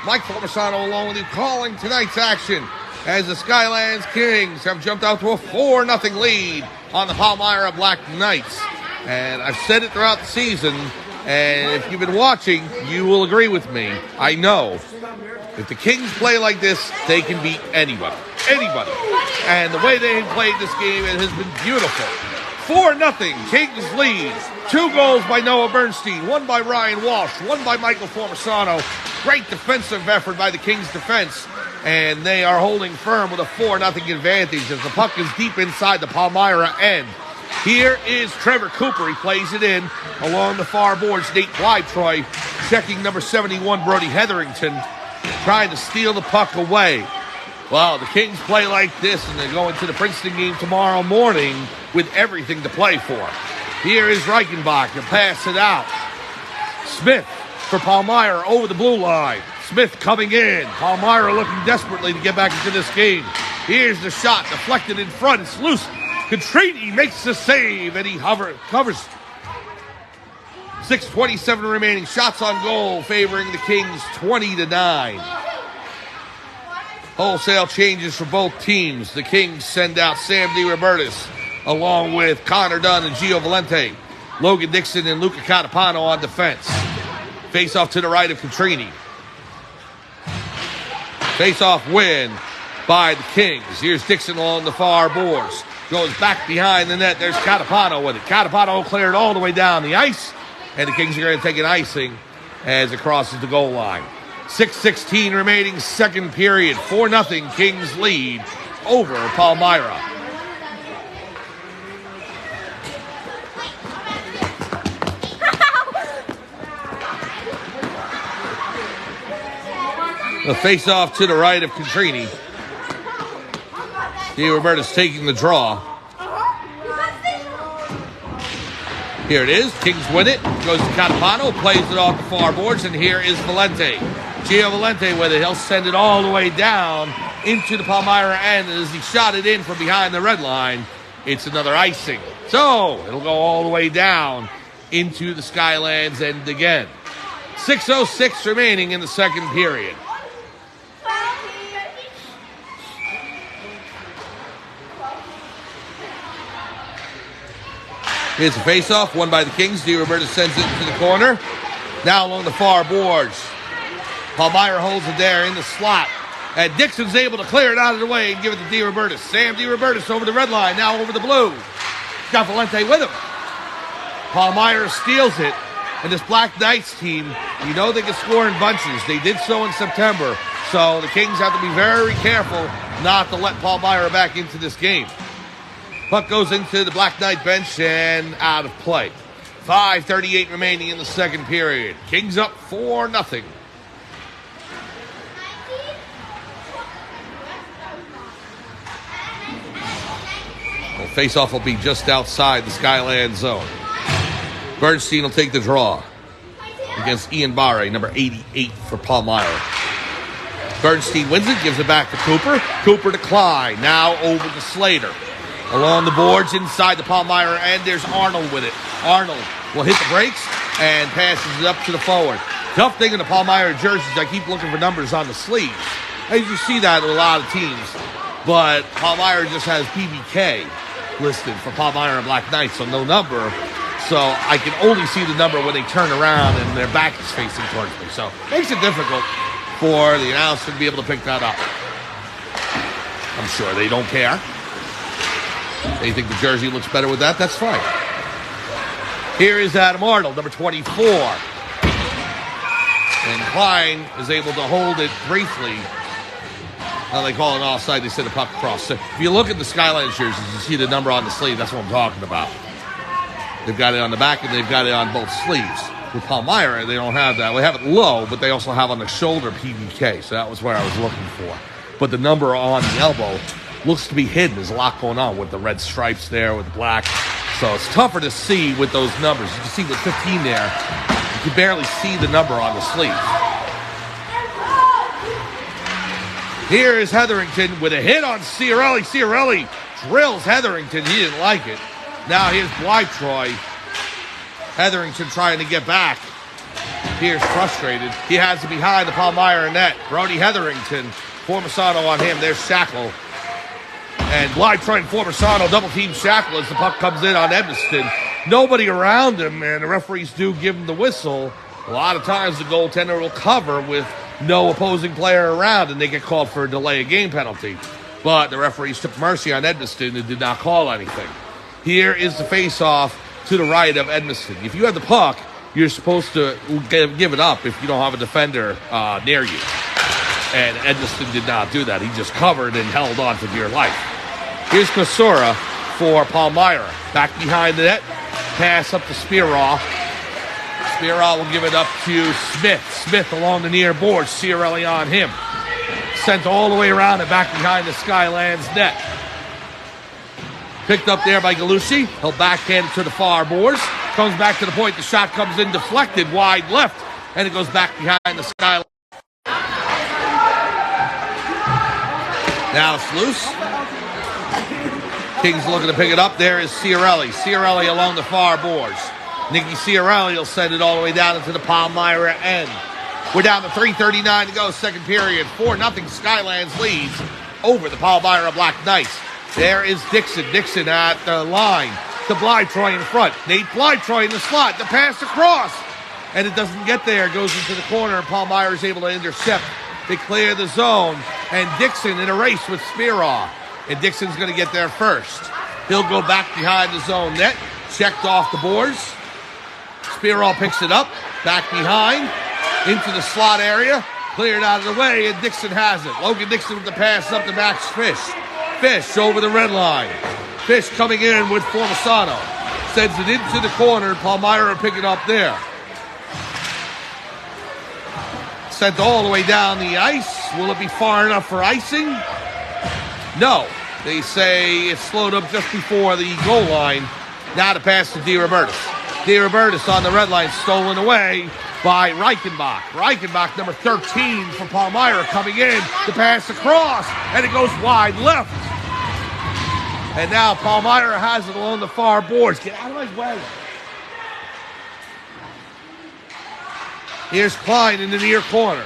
Mike Formisano along with you calling tonight's action as the Skylands Kings have jumped out to a 4-0 lead on the Palmyra Black Knights. And I've said it throughout the season, and if you've been watching, you will agree with me. I know if the Kings play like this, they can beat anybody. Anybody. And the way they have played this game, it has been beautiful. 4-0, Kings lead. 2 goals by Noah Bernstein, 1 by Ryan Walsh, 1 by Michael Formisano. Great defensive effort by the Kings defense, and they are holding firm with a 4-0 advantage as the puck is deep inside the Palmyra end. Here is Trevor Cooper. He plays it in along the far boards. Nate Blytroy checking number 71, Brody Hetherington, trying to steal the puck away. Well, the Kings play like this, and they go into the Princeton game tomorrow morning with everything to play for. Here is Reichenbach to pass it out. Smith for Palmyra over the blue line. Smith coming in. Palmyra looking desperately to get back into this game. Here's the shot, deflected in front. It's loose. Contrini makes the save, and he covers. 6:27 remaining. Shots on goal favoring the Kings 20-9. Wholesale changes for both teams. The Kings send out Sam DiRobertis along with Connor Dunn and Gio Valente. Logan Dixon and Luca Catapano on defense. Face off to the right of Contrini. Face off win by the Kings. Here's Dixon along the far boards. Goes back behind the net. There's Catapano with it. Catapano cleared all the way down the ice. And the Kings are going to take an icing as it crosses the goal line. 6:16 remaining, second period. 4-0 Kings lead over Palmyra. The face-off to the right of Contrini. DiRobertis taking the draw. Here it is. Kings win it. Goes to Catapano. Plays it off the far boards. And here is Valente. Gio Valente with it. He'll send it all the way down into the Palmyra end. And as he shot it in from behind the red line, it's another icing. So it'll go all the way down into the Skylands end again. 6:06 remaining in the second period. Here's a face-off, won by the Kings. DiRoberta sends it to the corner. Now along the far boards. Palmyra holds it there in the slot. And Dixon's able to clear it out of the way and give it to DiRoberta. Sam DiRoberta over the red line, now over the blue. Got Valente with him. Palmyra steals it. And this Black Knights team, you know they can score in bunches. They did so in September. So the Kings have to be very careful not to let Palmyra back into this game. Puck goes into the Black Knight bench and out of play. 5:38 remaining in the second period. Kings up 4-0. Well, face-off will be just outside the Skylands zone. Bernstein will take the draw against Ian Barre, number 88 for Palmyra. Bernstein wins it, gives it back to Cooper. Cooper to Klein, now over to Slater. Along the boards inside the Palmyra end, there's Arnold with it. Arnold will hit the brakes and passes it up to the forward. Tough thing in the Palmyra jerseys, I keep looking for numbers on the sleeves. As you see that in a lot of teams. But Palmyra just has PBK listed for Palmyra and Black Knights, so no number. So I can only see the number when they turn around and their back is facing towards me. So it makes it difficult for the announcer to be able to pick that up. I'm sure they don't care. They think the jersey looks better with that. That's fine. Here is Adam Arnold, number 24. And Klein is able to hold it briefly. Now they call it offside. They send a puck across. So if you look at the Skylands jerseys, you see the number on the sleeve. That's what I'm talking about. They've got it on the back and they've got it on both sleeves. With Palmyra, they don't have that. They have it low, but they also have on the shoulder PBK. So that was where I was looking for. But the number on the elbow looks to be hidden. There's a lot going on with the red stripes there, with the black. So it's tougher to see with those numbers. You can see with 15 there, you can barely see the number on the sleeve. Here is Hetherington with a hit on Ciarelli. Ciarelli drills Hetherington. He didn't like it. Now here's Blytroy. Hetherington trying to get back. Here's frustrated. He has it behind the Palmyra net. Brody Hetherington. Formisano on him. There's Shackle. And Blytroy and Formisano double-team Shackle as the puck comes in on Edmiston. Nobody around him, and the referees do give him the whistle. A lot of times the goaltender will cover with no opposing player around, and they get called for a delay of game penalty. But the referees took mercy on Edmiston and did not call anything. Here is the face-off to the right of Edmiston. If you have the puck, you're supposed to give it up if you don't have a defender near you. And Edmiston did not do that. He just covered and held on for dear life. Here's Kosura for Palmyra. Back behind the net. Pass up to Spiraw. Spiraw will give it up to Smith. Smith along the near board. Ciarelli on him. Sent all the way around and back behind the Skylands net. Picked up there by Galucci. He'll backhand it to the far boards. Comes back to the point. The shot comes in deflected wide left. And it goes back behind the Skylands. Now it's loose. Kings looking to pick it up. There is Ciarelli. Ciarelli along the far boards. Nicky Ciarelli will send it all the way down into the Palmyra end. We're down to 3:39 to go, second period. 4-0 Skylands leads over the Palmyra Black Knights. There is Dixon. Dixon at the line. To Blytroy in front. Nate Blytroy in the slot. The pass across. And it doesn't get there. It goes into the corner, and Palmyra is able to intercept. They clear the zone. And Dixon in a race with Spiraw. And Dixon's going to get there first. He'll go back behind the zone net. Checked off the boards. Spiraw picks it up. Back behind. Into the slot area. Cleared out of the way, and Dixon has it. Logan Dixon with the pass up to Max Fish. Fish over the red line. Fish coming in with Formisano. Sends it into the corner. Palmyra pick it up there. Sent all the way down the ice. Will it be far enough for icing? No. They say it's slowed up just before the goal line. Now to pass to DiRoberta. DiRoberta on the red line, stolen away by Reichenbach. Reichenbach, number 13 for Palmyra, coming in. The pass across, and it goes wide left. And now Palmyra has it along the far boards. Get out of my way. Here's Klein in the near corner.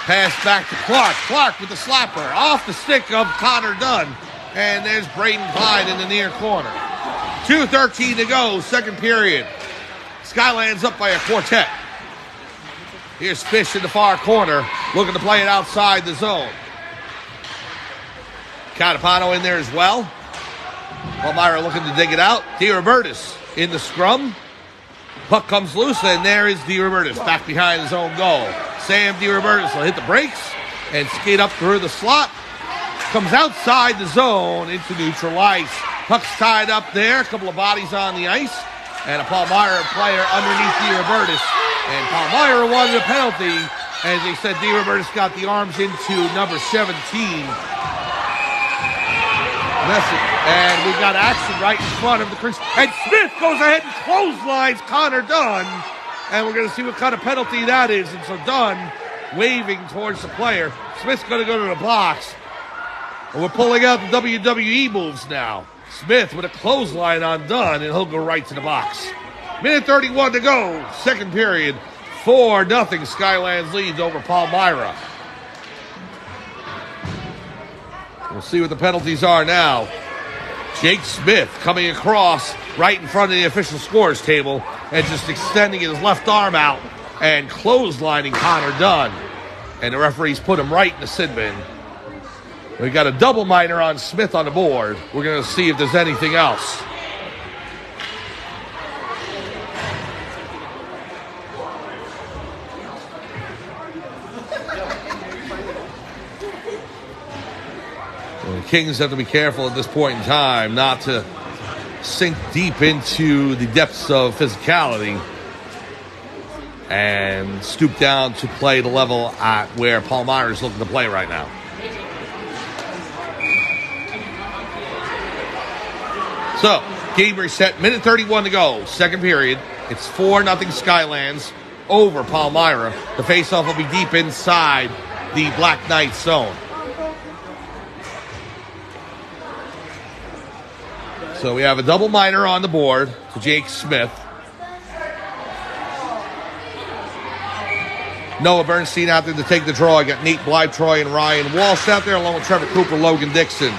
Pass back to Clark. Clark with the slapper off the stick of Connor Dunn. And there's Braden Klein in the near corner. 2:13 to go, second period. Skylands up by a quartet. Here's Fish in the far corner, looking to play it outside the zone. Catapano in there as well. Palmyra looking to dig it out. DiRobertis in the scrum. Puck comes loose, and there is DiRobertis back behind his own goal. Sam DiRobertis will hit the brakes and skate up through the slot. Comes outside the zone into neutral ice. Puck's tied up there. A couple of bodies on the ice. And a Palmyra player underneath DiRobertis. And Palmyra won the penalty. As they said, DiRobertis got the arms into number 17. And we've got action right in front of the crease. And Smith goes ahead and clotheslines Connor Dunn. And we're going to see what kind of penalty that is. And so Dunn waving towards the player. Smith's going to go to the box. And we're pulling out the WWE moves now. Smith with a clothesline on Dunn, and he'll go right to the box. Minute 31 to go, second period. 4-0 Skylands leads over Palmyra. We'll see what the penalties are now. Jake Smith coming across right in front of the official scores table and just extending his left arm out and clotheslining Connor Dunn. And the referees put him right in the sin bin. We've got a double minor on Smith on the board. We're going to see if there's anything else. The Kings have to be careful at this point in time not to sink deep into the depths of physicality and stoop down to play the level at where Palmyra is looking to play right now. So, game reset, minute 31 to go, second period. It's 4-0 Skylands over Palmyra. The faceoff will be deep inside the Black Knights zone. So we have a double minor on the board to Jake Smith. Noah Bernstein out there to take the draw. I got Nate Blytroy and Ryan Walsh out there along with Trevor Cooper, Logan Dixon.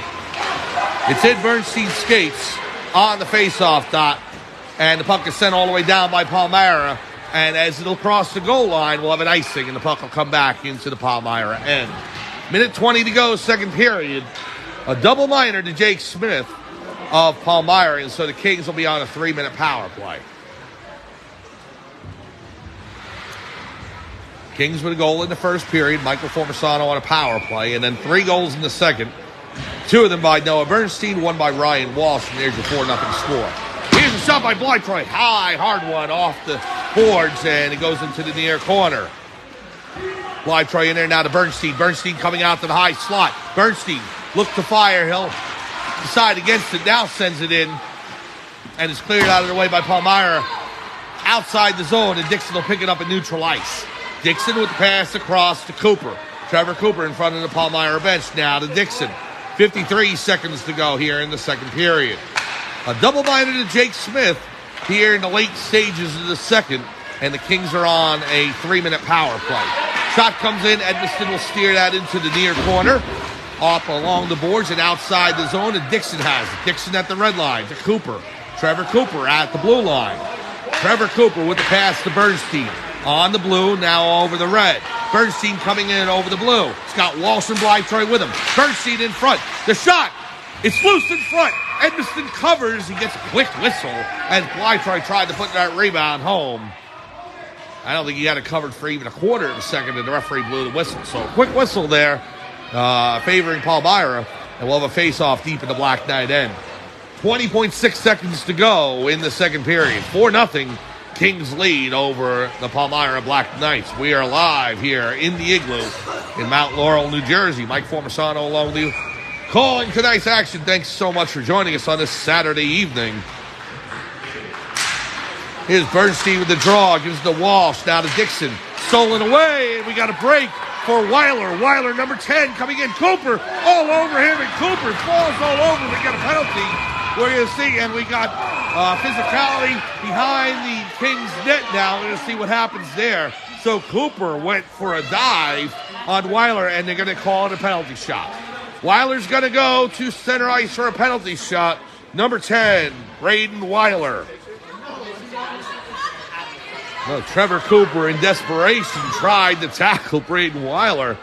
It's in Bernstein's skates on the face-off dot, and the puck is sent all the way down by Palmyra, and as it'll cross the goal line, we'll have an icing, and the puck will come back into the Palmyra end. Minute 20 to go, second period. A double minor to Jake Smith of Palmyra, and so the Kings will be on a 3-minute power play. Kings with a goal in the first period, Michael Formasano on a power play, and then 3 goals in the second. 2 of them by Noah Bernstein, 1 by Ryan Walsh, and there's your 4-0 score. Here's a shot by Blytroy. High, hard one off the boards, and it goes into the near corner. Blytroy in there now to Bernstein. Bernstein coming out to the high slot. Bernstein looks to fire. He'll decide against it, now sends it in, and it's cleared out of the way by Palmyra outside the zone, and Dixon will pick it up at neutral ice. Dixon with the pass across to Cooper. Trevor Cooper in front of the Palmyra bench now to Dixon. 53 seconds to go here in the second period. A double minor to Jake Smith here in the late stages of the second, and the Kings are on a 3-minute power play. Shot comes in, Edmiston will steer that into the near corner, off along the boards and outside the zone, and Dixon has it. Dixon at the red line to Cooper. Trevor Cooper at the blue line. Trevor Cooper with the pass to Bernstein. On the blue, now over the red. Bernstein coming in over the blue. It's got Walsh and Blytroy with him. Bernstein in front. The shot. It's loose in front. Edmiston covers. He gets a quick whistle as Blytroy tried to put that rebound home. I don't think he had it covered for even a quarter of a second, and the referee blew the whistle. So quick whistle there, favoring Palmyra, and we'll have a face-off deep in the Black Knight end. 20.6 seconds to go in the second period. 4-0. Kings lead over the Palmyra Black Knights. We are live here in the Igloo in Mount Laurel, New Jersey. Mike Formasano along with you. Calling tonight's action. Thanks so much for joining us on this Saturday evening. Here's Bernstein with the draw. Gives it to Walsh. Now to Dixon. Stolen away. And we got a break for Weiler. Weiler, number 10, coming in. Cooper all over him. And Cooper falls all over. We got a penalty. We're going to see. And we got physicality behind the Kings net now. We're going to see what happens there. So Cooper went for a dive on Weiler, and they're going to call it a penalty shot. Weiler's going to go to center ice for a penalty shot. Number 10, Braden Weiler. Well, Trevor Cooper, in desperation, tried to tackle Braden Weiler.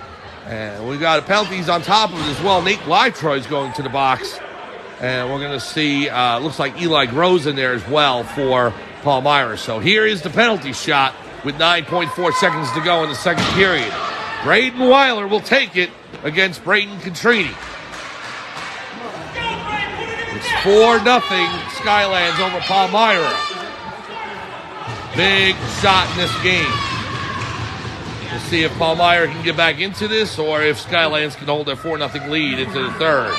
And we got penalties on top of it as well. Nate Blytroy is going to the box. And we're going to see, looks like Eli Groves in there as well for Palmyra. So here is the penalty shot with 9.4 seconds to go in the second period. Braden Weiler will take it against Brayton Contrini. It's 4-0 Skylands over Palmyra. Big shot in this game. We'll see if Palmyra can get back into this or if Skylands can hold their 4-0 lead into the third.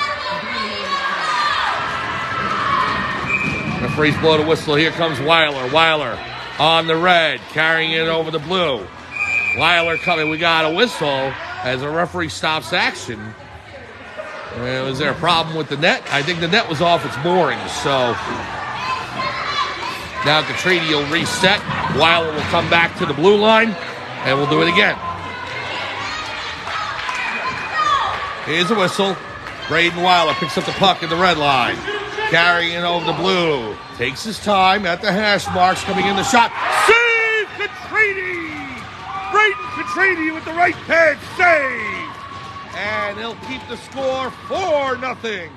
Referees blow the whistle. Here comes Weiler. Weiler on the red, carrying it over the blue. Weiler coming. We got a whistle as a referee stops action. Was there a problem with the net? I think the net was off its moorings, so now Contrini will reset. Weiler will come back to the blue line, and we'll do it again. Here's a whistle. Braden Weiler picks up the puck in the red line. Carrying it over the blue. Takes his time at the hash marks, coming in the shot. Save Contrini! Braden Contrini with the right pad save! And he'll keep the score 4-0.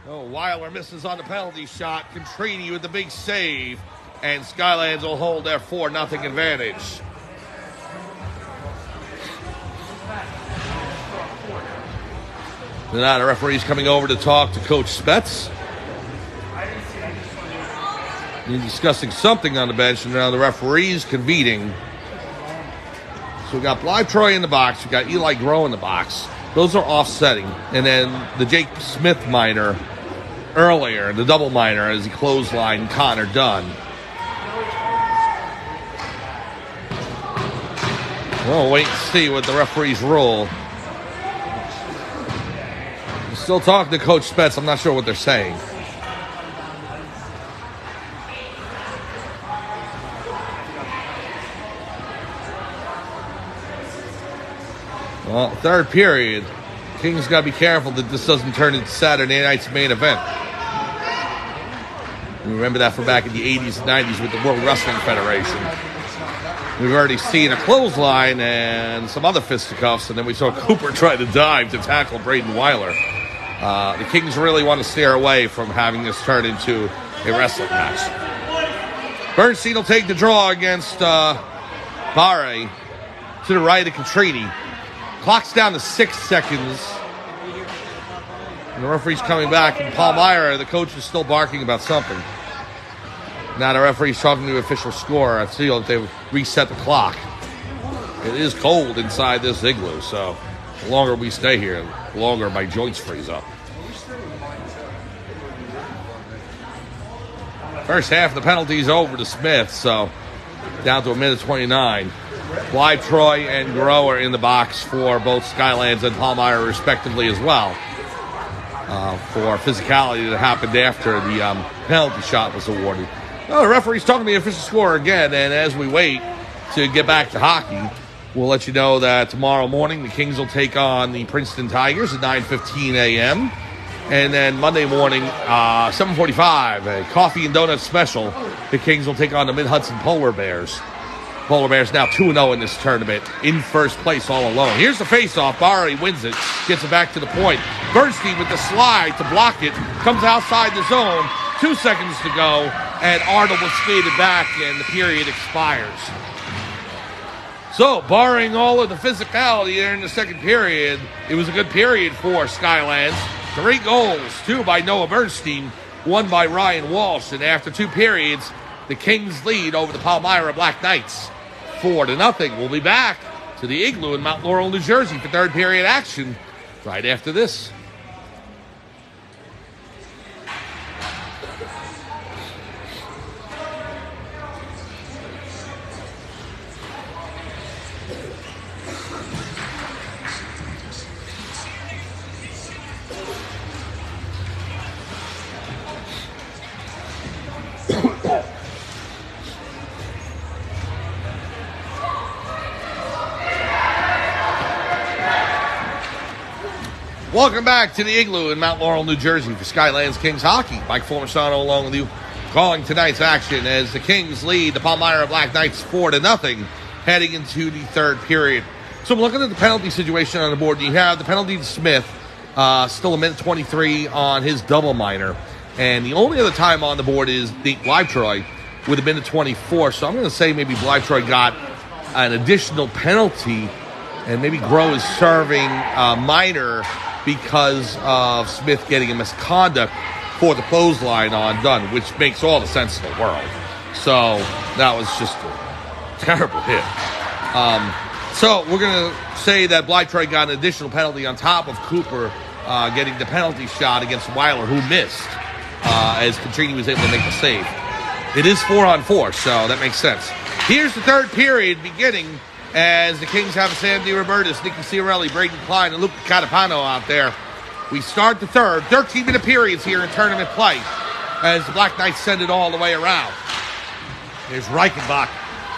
Oh, Weiler misses on the penalty shot. Contrini with the big save. And Skylands will hold their 4-0 advantage. Now the referee's coming over to talk to Coach Spetz. He's discussing something on the bench, and now the referee's convening. So we got Blytroy in the box. We got Eli Grow in the box. Those are offsetting. And then the Jake Smith minor earlier, the double minor, as he clotheslined Connor Dunn. We'll wait and see what the referees rule. Still talking to Coach Spetz. I'm not sure what they're saying. Well, third period. Kings got to be careful that this doesn't turn into Saturday night's main event. You remember that from back in the 80s and 90s with the World Wrestling Federation. We've already seen a clothesline and some other fisticuffs, and then we saw Cooper try to dive to tackle Braden Weiler. The Kings really want to steer away from having this turn into a wrestling match. Bernstein will take the draw against Barre to the right of Contrini. Clock's down to 6 seconds. And the referee's coming back. In Palmyra, the coach is still barking about something. Now the referee's talking to the official score. I feel that they've reset the clock. It is cold inside this igloo, so the longer we stay here, the longer my joints freeze up. First half of the penalty's over to Smith, so down to 1:29. Blytroy and Grower in the box for both Skylands and Palmyra respectively as well. For physicality that happened after the penalty shot was awarded. Well, the referee's talking to the official score again, and as we wait to get back to hockey, we'll let you know that tomorrow morning the Kings will take on the Princeton Tigers at 9:15 a.m. And then Monday morning, 7:45, a coffee and donut special. The Kings will take on the Mid-Hudson Polar Bears. Polar Bears now 2-0 in this tournament, in first place all alone. Here's the face-off. Barry wins it, gets it back to the point. Bernstein with the slide to block it, comes outside the zone. 2 seconds to go, and Arnold will skate it back, and the period expires. So, barring all of the physicality there in the second period, it was a good period for Skylands. 3 goals, 2 by Noah Bernstein, 1 by Ryan Walsh. And after 2 periods, the Kings lead over the Palmyra Black Knights 4-0. We'll be back to the Igloo in Mount Laurel, New Jersey for third period action right after this. Welcome back to the Igloo in Mount Laurel, New Jersey for Skylands Kings Hockey. Mike Formisano along with you, calling tonight's action as the Kings lead the Palmyra Black Knights 4-0, heading into the third period. So I'm looking at the penalty situation on the board. You have the penalty to Smith, still a minute 23 on his double minor. And the only other time on the board is Nate Blytroy with a minute 24. So I'm going to say maybe Blytroy got an additional penalty and maybe Groh is serving minor because of Smith getting a misconduct for the clothesline on Dunn, which makes all the sense in the world. So that was just a terrible hit. So we're going to say that Blytroy got an additional penalty on top of Cooper getting the penalty shot against Weiler, who missed, as Contrini was able to make the save. It is 4-on-4, so that makes sense. Here's the third period beginning as the Kings have Sam DiRobertis, Nicky Ciarelli, Braden Klein, and Luca Catapano out there. We start the third, 13-minute periods here in tournament play as the Black Knights send it all the way around. There's Reichenbach,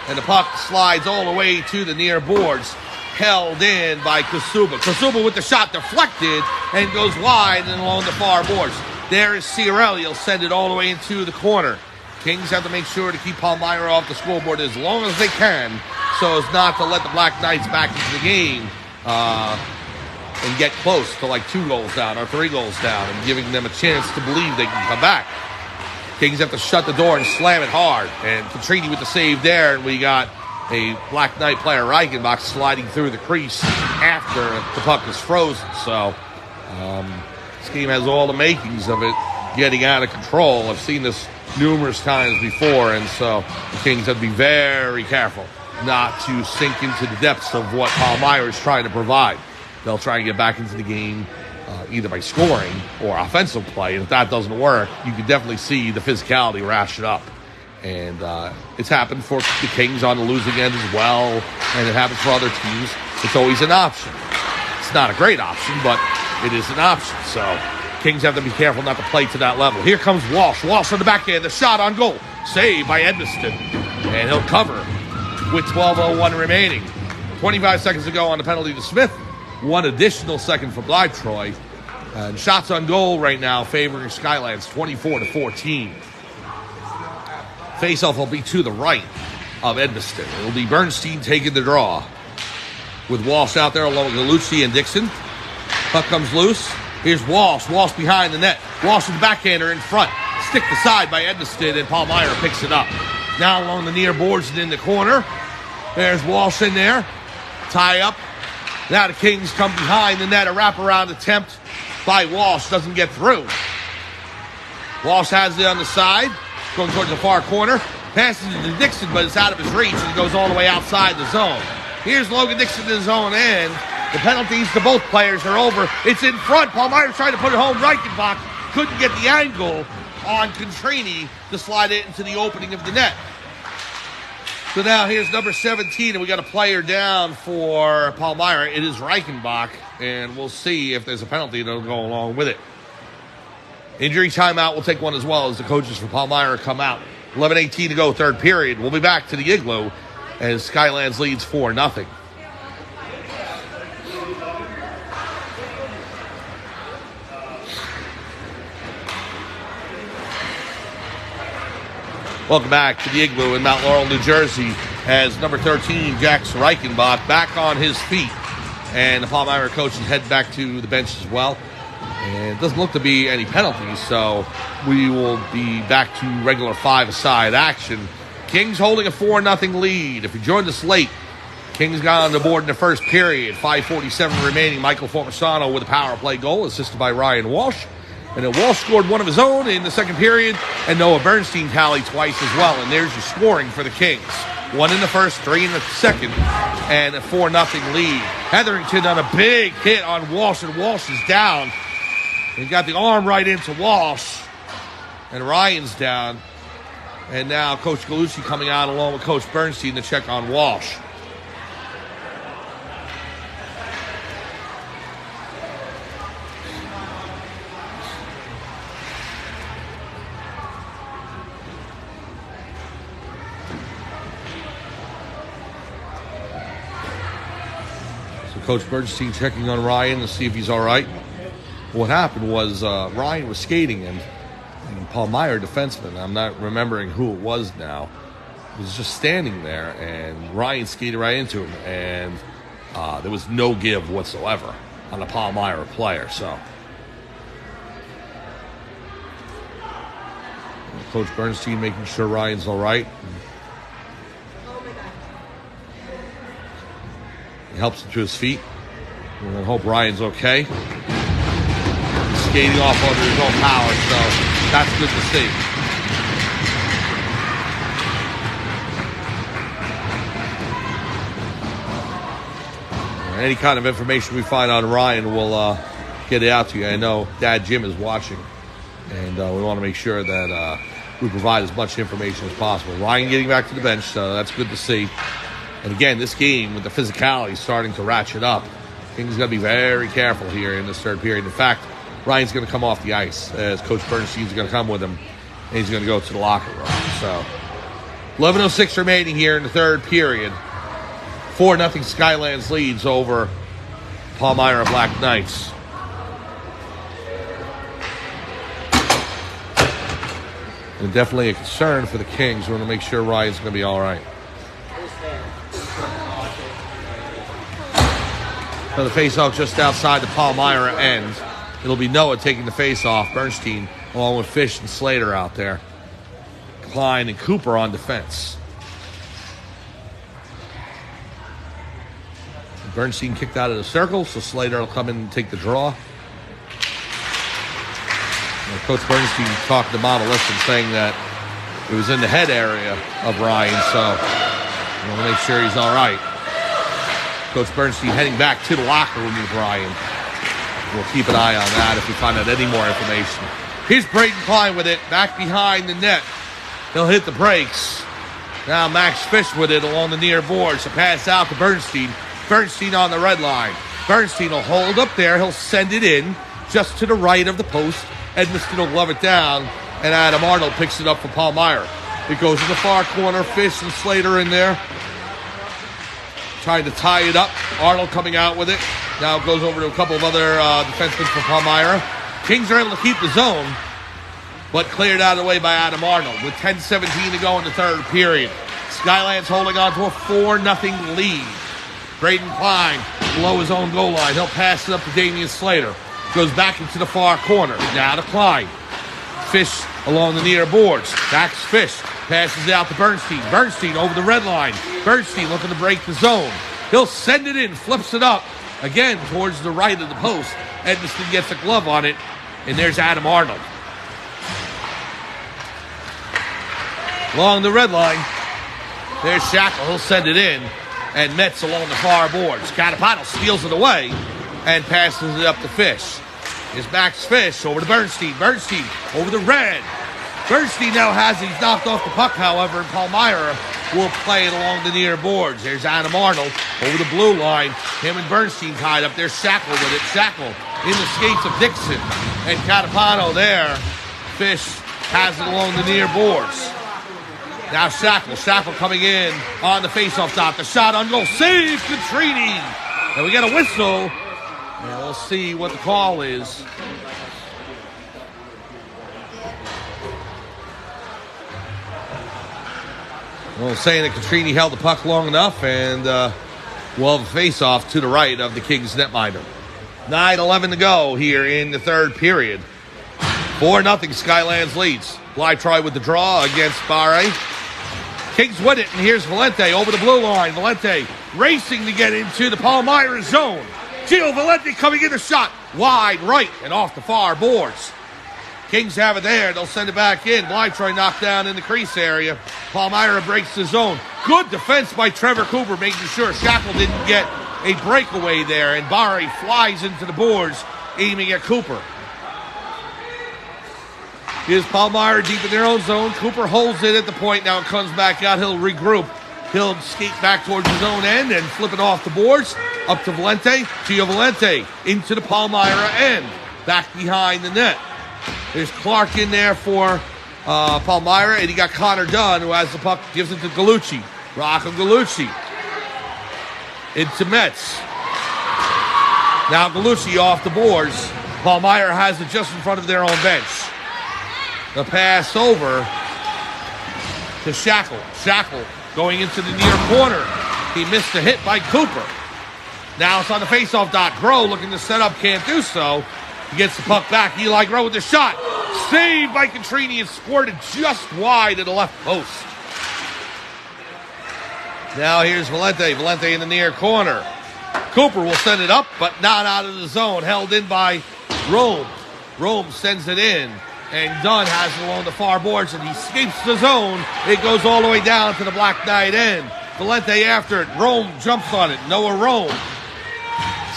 and the puck slides all the way to the near boards, held in by Kasuba. Kasuba with the shot deflected and goes wide and along the far boards. There is Ciarelli. He'll send it all the way into the corner. Kings have to make sure to keep Palmyra off the scoreboard as long as they can so as not to let the Black Knights back into the game and get close to like 2 goals down or 3 goals down and giving them a chance to believe they can come back. Kings have to shut the door and slam it hard. And Contrini with the save there, and we got a Black Knight player, Reichenbach, sliding through the crease after the puck is frozen. So this game has all the makings of it getting out of control. I've seen this numerous times before, and so the Kings have to be very careful not to sink into the depths of what Palmyra is trying to provide. They'll try and get back into the game either by scoring or offensive play, and if that doesn't work, you can definitely see the physicality ratchet up. And it's happened for the Kings on the losing end as well, and it happens for other teams. It's always an option. It's not a great option, but it is an option. So Kings have to be careful not to play to that level. Here comes Walsh. Walsh on the backhand, the shot on goal. Saved by Edmiston. And he'll cover with 12:01 remaining. 25 seconds to go on the penalty to Smith. 1 additional second for Blytroy. And shots on goal right now favoring Skylands 24-14. Faceoff will be to the right of Edmiston. It will be Bernstein taking the draw with Walsh out there along with Galucci and Dixon. Puck comes loose. Here's Walsh. Walsh behind the net. Walsh with the backhander in front. Stick to side by Edmiston, and Palmyra picks it up. Now along the near boards and in the corner. There's Walsh in there. Tie up. Now the Kings come behind the net. A wraparound attempt by Walsh doesn't get through. Walsh has it on the side. Going towards the far corner. Passes it to Dixon, but it's out of his reach, and it goes all the way outside the zone. Here's Logan Dixon in his own end. The penalties to both players are over. It's in front. Palmyra trying to put it home. Reichenbach couldn't get the angle on Contrini to slide it into the opening of the net. So now here's number 17, and we got a player down for Palmyra. It is Reichenbach, and we'll see if there's a penalty that'll go along with it. Injury timeout, we'll take one as well as the coaches for Palmyra come out. 11:18 to go, third period. We'll be back to the Igloo as Skylands leads 4-0. Welcome back to the Igloo in Mount Laurel, New Jersey, as number 13, Jax Reichenbach, back on his feet. And the Palmyra coaches head back to the bench as well. And it doesn't look to be any penalties, so we will be back to regular 5-a-side action. Kings holding a 4-0 lead. If you joined us late, Kings got on the board in the first period. 5:47 remaining. Michael Formisano with a power play goal, assisted by Ryan Walsh. And then Walsh scored one of his own in the second period, and Noah Bernstein tallied twice as well. And there's your scoring for the Kings. 1 in the first, 3 in the second, and a 4-0 lead. Hetherington on a big hit on Walsh, and Walsh is down. He got the arm right into Walsh, and Ryan's down. And now Coach Galucci coming out along with Coach Bernstein to check on Walsh. So Coach Bernstein checking on Ryan to see if he's all right. What happened was Ryan was skating and Palmyra defenseman, I'm not remembering who it was now, was just standing there, and Ryan skated right into him, and there was no give whatsoever on the Palmyra player. So Coach Bernstein making sure Ryan's all right. He helps him to his feet. And I hope Ryan's okay. He's skating off under his own power, so that's good to see. Any kind of information we find on Ryan, we'll get it out to you. I know Dad Jim is watching, and we want to make sure that we provide as much information as possible. Ryan getting back to the bench, so that's good to see. And again, this game with the physicality starting to ratchet up, Kings got to be very careful here in this third period. In fact, Ryan's going to come off the ice as Coach Bernstein's going to come with him, and he's going to go to the locker room. So 11:06 remaining here in the third period. 4-0 Skylands leads over Palmyra Black Knights. And definitely a concern for the Kings. We want to make sure Ryan's going to be all right. So the face-off just outside the Palmyra end. It'll be Noah taking the face-off. Bernstein along with Fish and Slater out there. Klein and Cooper on defense. Bernstein kicked out of the circle, so Slater will come in and take the draw. And Coach Bernstein talked to Mama Liston saying that it was in the head area of Ryan, so we'll make sure he's all right. Coach Bernstein heading back to the locker room with Ryan. We'll keep an eye on that if we find out any more information. Here's Braden Klein with it, back behind the net. He'll hit the brakes. Now Max Fish with it along the near boards. A pass out to Bernstein. Bernstein on the red line. Bernstein will hold up there. He'll send it in just to the right of the post. Edmiston will glove it down, and Adam Arnold picks it up for Palmyra. It goes to the far corner. Fish and Slater in there, trying to tie it up. Arnold coming out with it. Now it goes over to a couple of other defensemen for Palmyra. Kings are able to keep the zone, but cleared out of the way by Adam Arnold with 10:17 to go in the third period. Skylands holding on to a 4-0 lead. Braden Klein below his own goal line. He'll pass it up to Damian Slater. Goes back into the far corner. Now to Klein. Fish along the near boards. Max Fish passes it out to Bernstein. Bernstein over the red line. Bernstein looking to break the zone. He'll send it in, flips it up. Again, towards the right of the post. Edmiston gets a glove on it. And there's Adam Arnold. Along the red line. There's Shackle. He'll send it in. And Metz along the far boards. Catapano steals it away and passes it up to Fish. Here's Max Fish over to Bernstein. Bernstein over the red. Bernstein now has it. He's knocked off the puck, however, and Palmyra will play it along the near boards. There's Adam Arnold over the blue line. Him and Bernstein tied up. There's Shackle with it. Shackle in the skates of Dixon. And Catapano there. Fish has it along the near boards. Now Shackle. Shackle coming in on the faceoff dot. The shot on goal. Save Catrini. And we got a whistle. And we'll see what the call is. Well, saying that Catrini held the puck long enough, and we'll have a face-off to the right of the Kings netminder. 9:11 to go here in the third period. 4-0 Skylands leads. Bly tried with the draw against Barre. Kings win it, and here's Valente over the blue line. Valente racing to get into the Palmyra zone. Gio Valente coming in the shot. Wide right and off the far boards. Kings have it there. They'll send it back in. Blytroy knocked down in the crease area. Palmyra breaks the zone. Good defense by Trevor Cooper, making sure Shackle didn't get a breakaway there. And Barry flies into the boards, aiming at Cooper. Here's Palmyra deep in their own zone. Cooper holds it at the point. Now it comes back out. He'll regroup. He'll skate back towards his own end and flip it off the boards. Up to Valente. Gio Valente into the Palmyra end. Back behind the net. There's Clark in there for Palmyra. And he got Connor Dunn, who has the puck, gives it to Gallucci. Rocco Gallucci. Into Metz. Now Gallucci off the boards. Palmyra has it just in front of their own bench. The pass over to Shackle. Shackle going into the near corner. He missed a hit by Cooper. Now it's on the faceoff dot. Groh looking to set up, can't do so. He gets the puck back. Eli Groh with the shot. Saved by Contrini and squirted just wide of the left post. Now here's Valente. Valente in the near corner. Cooper will send it up, but not out of the zone. Held in by Rome. Rome sends it in. And Dunn has it along the far boards, and he escapes the zone. It goes all the way down to the Black Knight end. Valente after it. Rome jumps on it. Noah Rome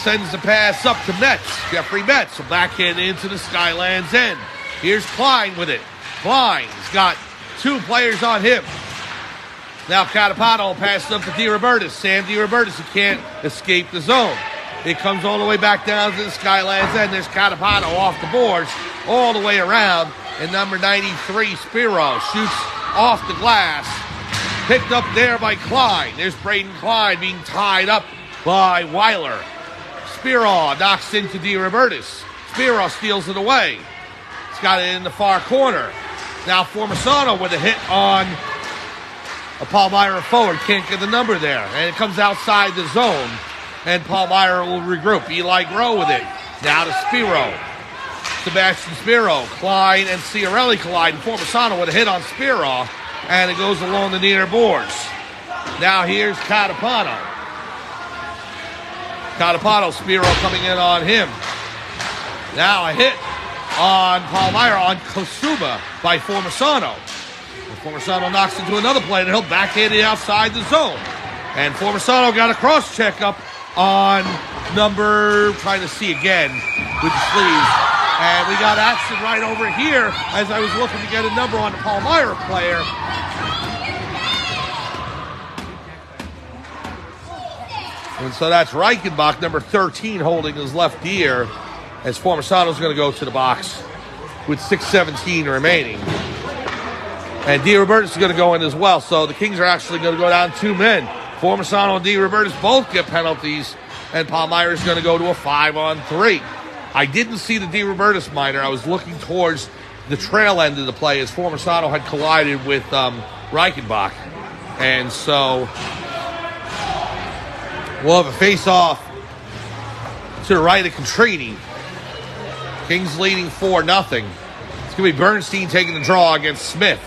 sends the pass up to Metz. Jeffrey Metz will backhand into the Skylands end. Here's Klein with it. Klein's got two players on him. Now Catapano passes up to DiRobertis. Sam DiRobertis, he can't escape the zone. It comes all the way back down to the Skylands end. There's Catapano off the boards all the way around. And number 93, Spiro, shoots off the glass. Picked up there by Klein. There's Braden Klein being tied up by Weiler. Spiro knocks into DiRobertis. Spiro steals it away. He's got it in the far corner. Now Formisano with a hit on a Palmyra forward. Can't get the number there. And it comes outside the zone. And Palmyra will regroup. Eli Groh with it. Now to Spiro. Sebastian Spiro. Klein and Ciarelli collide. And Formisano with a hit on Spiro. And it goes along the near boards. Now here's Catapano. Catapano, Spiro coming in on him. Now a hit on Palmyra on Kosuba by Formisano. Formisano knocks into another play, and he'll backhand it outside the zone. And Formisano got a cross check up on number, trying to see again with the sleeves. And we got action right over here as I was looking to get a number on the Palmyra player. And so that's Reichenbach, number 13, holding his left ear, as Formisano's going to go to the box with 6:17 remaining. And DiRobertis is going to go in as well. So the Kings are actually going to go down two men. Formisano and DiRobertis both get penalties, and Palmyra is going to go to a 5-on-3. I didn't see the DiRobertis minor. I was looking towards the trail end of the play as Formisano had collided with Reichenbach. And so we'll have a face-off to the right of Contrini. Kings leading 4-0. It's going to be Bernstein taking the draw against Smith.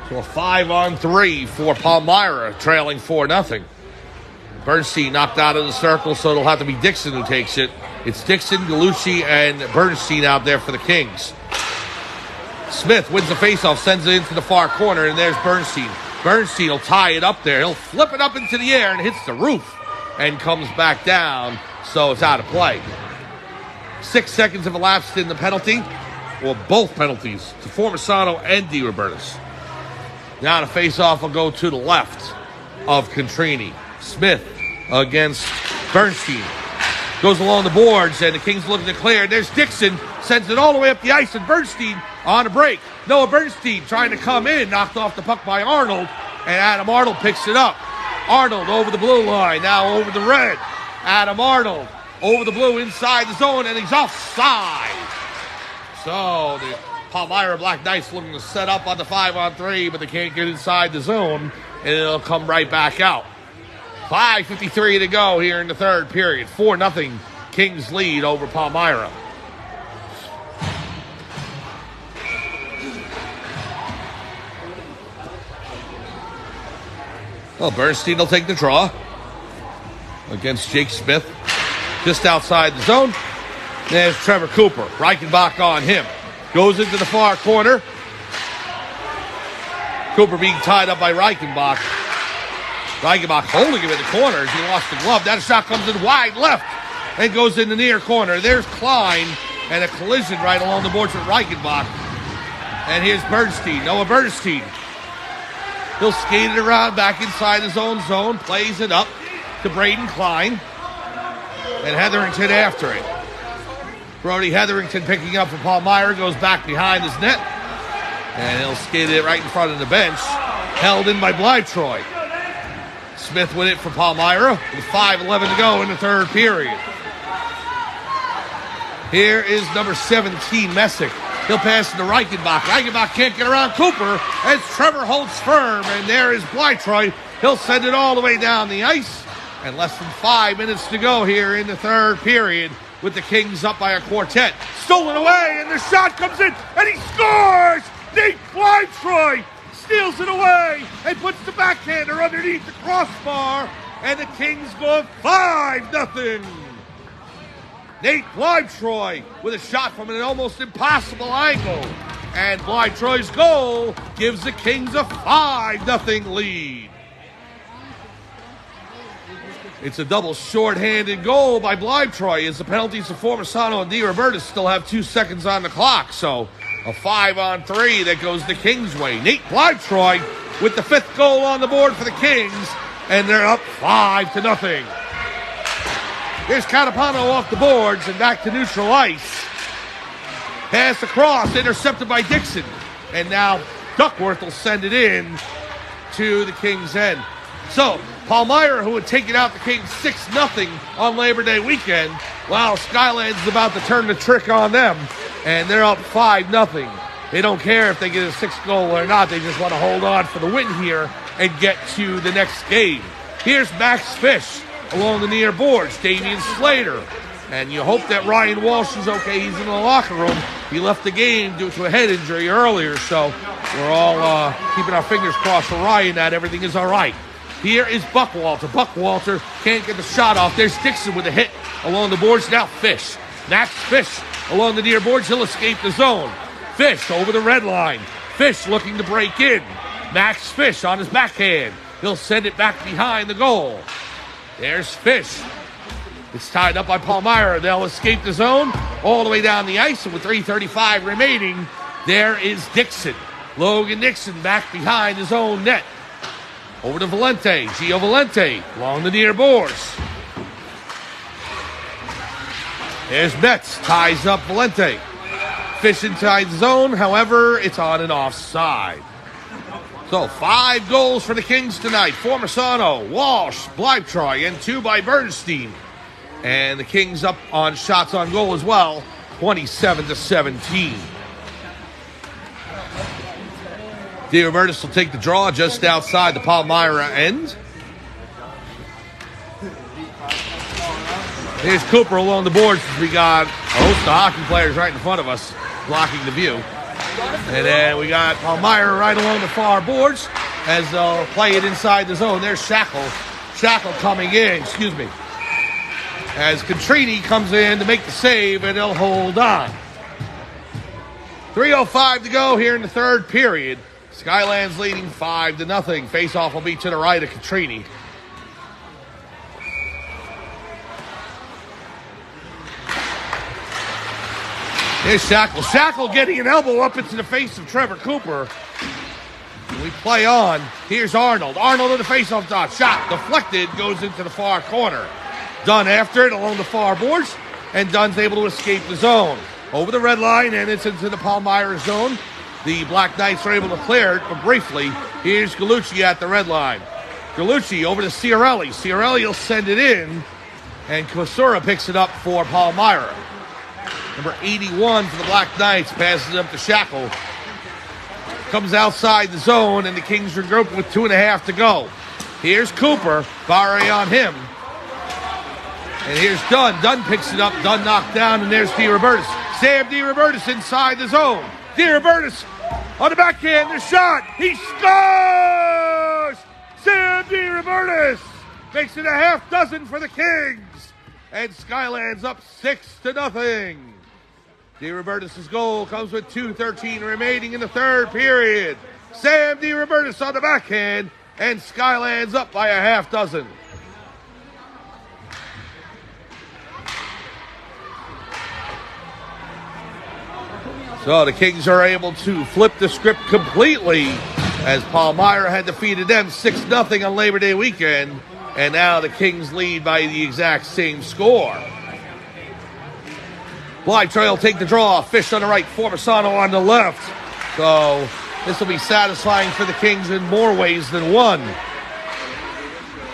So a 5-on-3 for Palmyra, trailing 4-0. Bernstein knocked out of the circle, so it'll have to be Dixon who takes it. It's Dixon, Galucci, and Bernstein out there for the Kings. Smith wins the faceoff, sends it into the far corner, and there's Bernstein. Bernstein will tie it up there. He'll flip it up into the air and hits the roof and comes back down, so it's out of play. 6 seconds have elapsed in the penalty, or both penalties, to Formisano and DiRobertis. Now the face-off will go to the left of Contrini. Smith against Bernstein. Goes along the boards, and the Kings looking to clear. There's Dixon, sends it all the way up the ice, and Bernstein on a break. Noah Bernstein trying to come in, knocked off the puck by Arnold, and Adam Arnold picks it up. Arnold over the blue line, now over the red. Adam Arnold over the blue inside the zone, and he's offside. So the Palmyra Black Knights looking to set up on the 5-on-3, but they can't get inside the zone, and it'll come right back out. 5:53 to go here in the third period. 4-0 Kings lead over Palmyra. Well, Bernstein will take the draw against Jake Smith. Just outside the zone. There's Trevor Cooper. Reichenbach on him. Goes into the far corner. Cooper being tied up by Reichenbach. Reichenbach holding him in the corner as he lost the glove. That shot comes in wide left and goes in the near corner. There's Klein and a collision right along the boards with Reichenbach. And here's Bernstein. Noah Bernstein. He'll skate it around back inside his own zone. Plays it up to Braden Klein. And Hetherington after it. Brody Hetherington picking up for Palmyra. Goes back behind his net. And he'll skate it right in front of the bench. Held in by Blytroy. Smith with it for Palmyra with 5:11 to go in the third period. Here is number 17, Messick. He'll pass to Reichenbach. Reichenbach can't get around Cooper as Trevor holds firm. And there is Blytroy. He'll send it all the way down the ice. And less than 5 minutes to go here in the third period with the Kings up by a quartet. Stolen away, and the shot comes in, and he scores! Nate Blytroy steals it away and puts the backhander underneath the crossbar. And the Kings go up 5-0. Nate Blytroy with a shot from an almost impossible angle. And Blytroy's goal gives the Kings a 5-0 lead. It's a double short-handed goal by Blytroy as the penalties of Formisano and DiRobertis still have 2 seconds on the clock. So a 5-on-3 that goes the Kings' way. Nate Blytroy with the 5th goal on the board for the Kings. And they're up 5-0. Here's Catapano off the boards and back to neutral ice. Pass across, intercepted by Dixon. And now Duckworth will send it in to the Kings' end. So, Palmyra, who had taken out the Kings 6-0 on Labor Day weekend, well, Skylands is about to turn the trick on them. And they're up 5-0. They don't care if they get a 6th goal or not. They just want to hold on for the win here and get to the next game. Here's Max Fish along the near boards, Damian Slater. And you hope that Ryan Walsh is okay. He's in the locker room. He left the game due to a head injury earlier, so we're all keeping our fingers crossed for Ryan that everything is all right. Here is Buckwalter. Buckwalter can't get the shot off. There's Dixon with a hit along the boards. Now Fish. Max Fish along the near boards. He'll escape the zone. Fish over the red line. Fish looking to break in. Max Fish on his backhand. He'll send it back behind the goal. There's Fish. It's tied up by Palmyra. They'll escape the zone all the way down the ice. And with 3:35 remaining, there is Dixon. Logan Dixon back behind his own net. Over to Valente. Gio Valente along the near boards. There's Betts. Ties up Valente. Fish inside the zone. However, it's on and offside. So 5 goals for the Kings tonight. Formisano, Walsh, Blytroy, and 2 by Bernstein. And the Kings up on shots on goal as well, 27-17. DiRobertis will take the draw just outside the Palmyra end. Here's Cooper along the boards. We got a host of hockey players right in front of us, blocking the view. And then we got Palmyra right along the far boards as they'll play it inside the zone. There's Shackle. Shackle coming in, as Contrini comes in to make the save, and he'll hold on. 3:05 to go here in the third period. Skylands leading 5-0. Face-off will be to the right of Contrini. Here's Shackle. Shackle getting an elbow up into the face of Trevor Cooper. We play on. Here's Arnold. Arnold in the face-off dot. Shot deflected, goes into the far corner. Dunn after it along the far boards, and Dunn's able to escape the zone. Over the red line, and it's into the Palmyra zone. The Black Knights are able to clear it, but briefly, here's Gallucci at the red line. Gallucci over to Ciarelli. Ciarelli will send it in, and Kosura picks it up for Palmyra. Number 81 for the Black Knights passes it up to Shackle. Comes outside the zone, and the Kings regroup with 2.5 to go. Here's Cooper. Barre on him. And here's Dunn. Dunn picks it up. Dunn knocked down, and there's DiRobertis. Sam DiRobertis inside the zone. DiRobertis on the backhand. The shot. He scores! Sam DiRobertis makes it a half dozen for the Kings. And Skylands up 6-0. DiRobertis' goal comes with 2:13 remaining in the third period. Sam DiRobertis on the backhand, and Skylands up by a half dozen. So the Kings are able to flip the script completely as Palmyra had defeated them 6-0 on Labor Day weekend, and now the Kings lead by the exact same score. Blytroy will take the draw. Fish on the right, Formisano on the left. So this will be satisfying for the Kings in more ways than one.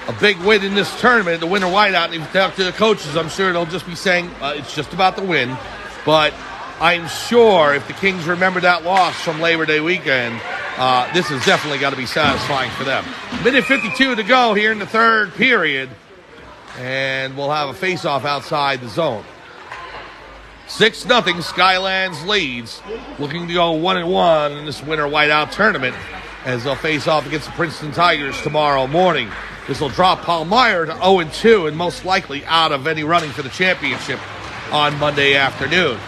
A big win in this tournament. The winner whiteout, and if you talk to the coaches, I'm sure they'll just be saying it's just about the win. but I'm sure if the Kings remember that loss from Labor Day weekend, this has definitely got to be satisfying for them. Minute 52 to go here in the third period, and we'll have a face-off outside the zone. 6-0, Skylands leads, looking to go 1-1 in this winter whiteout tournament as they'll face off against the Princeton Tigers tomorrow morning. This will drop Palmyra to 0-2 and most likely out of any running for the championship on Monday afternoon.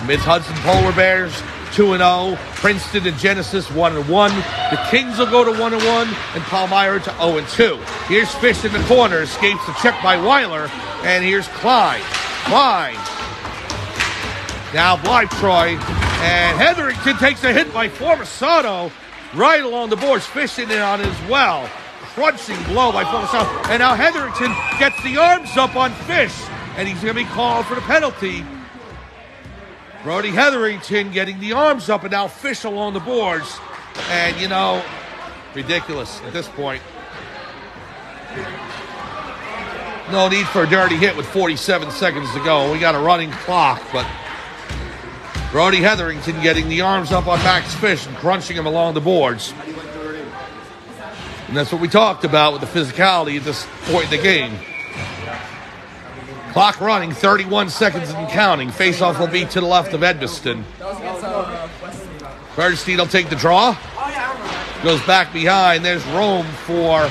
Mid-Hudson Polar Bears 2-0, Princeton and Genesis 1-1. The Kings will go to 1-1 and Palmyra to 0-2. Here's Fish in the corner, escapes the check by Weiler, and here's Klein. Now Troy, and Hetherington takes a hit by Formasano right along the boards. Fish in it on as well. Crunching blow by Formasano, and now Hetherington gets the arms up on Fish, and he's going to be called for the penalty. Brody Hetherington getting the arms up, and now Fish along the boards. And, ridiculous at this point. No need for a dirty hit with 47 seconds to go. We got a running clock, but Brody Hetherington getting the arms up on Max Fish and crunching him along the boards. And that's what we talked about with the physicality at this point in the game. Clock running, 31 seconds and counting. Face-off will be to the left of Edmiston. Bernstein will take the draw. Goes back behind. There's Rome for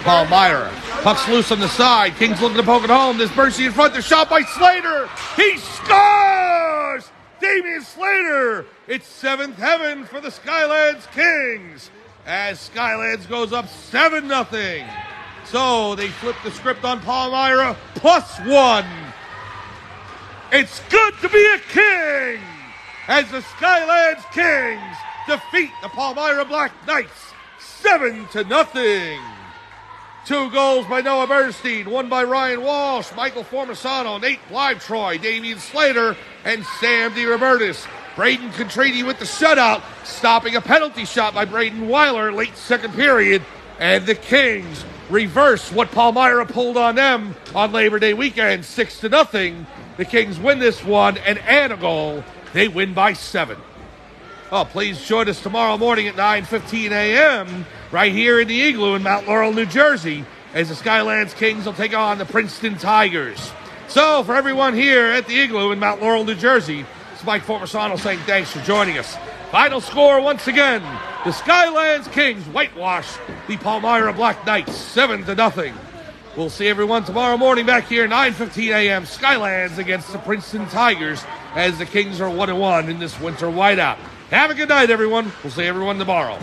Palmyra. Puck's loose on the side. Kings looking to poke it home. There's Bernstein in front. The shot by Slater. He scores! Damian Slater. It's seventh heaven for the Skylands Kings as Skylands goes up 7-0. So they flip the script on Palmyra, +1. It's good to be a king as the Skylands Kings defeat the Palmyra Black Knights 7-0. 2 goals by Noah Bernstein, 1 by Ryan Walsh, Michael Formasano, Nate Blytroy, Damian Slater, and Sam DiRobertis. Braden Contrini with the shutout, stopping a penalty shot by Braden Weiler late second period. And the Kings reverse what Palmyra pulled on them on Labor Day weekend, 6-0. The Kings win this one and add a goal. They win by 7. Oh, please join us tomorrow morning at 9:15 a.m. right here in the Igloo in Mount Laurel, New Jersey, as the Skylands Kings will take on the Princeton Tigers. So, for everyone here at the Igloo in Mount Laurel, New Jersey, it's Mike Formasano saying thanks for joining us. Final score once again, the Skylands Kings whitewash the Palmyra Black Knights 7-0. We'll see everyone tomorrow morning back here, 9:15 a.m. Skylands against the Princeton Tigers as the Kings are 1-1 in this winter whiteout. Have a good night, everyone. We'll see everyone tomorrow.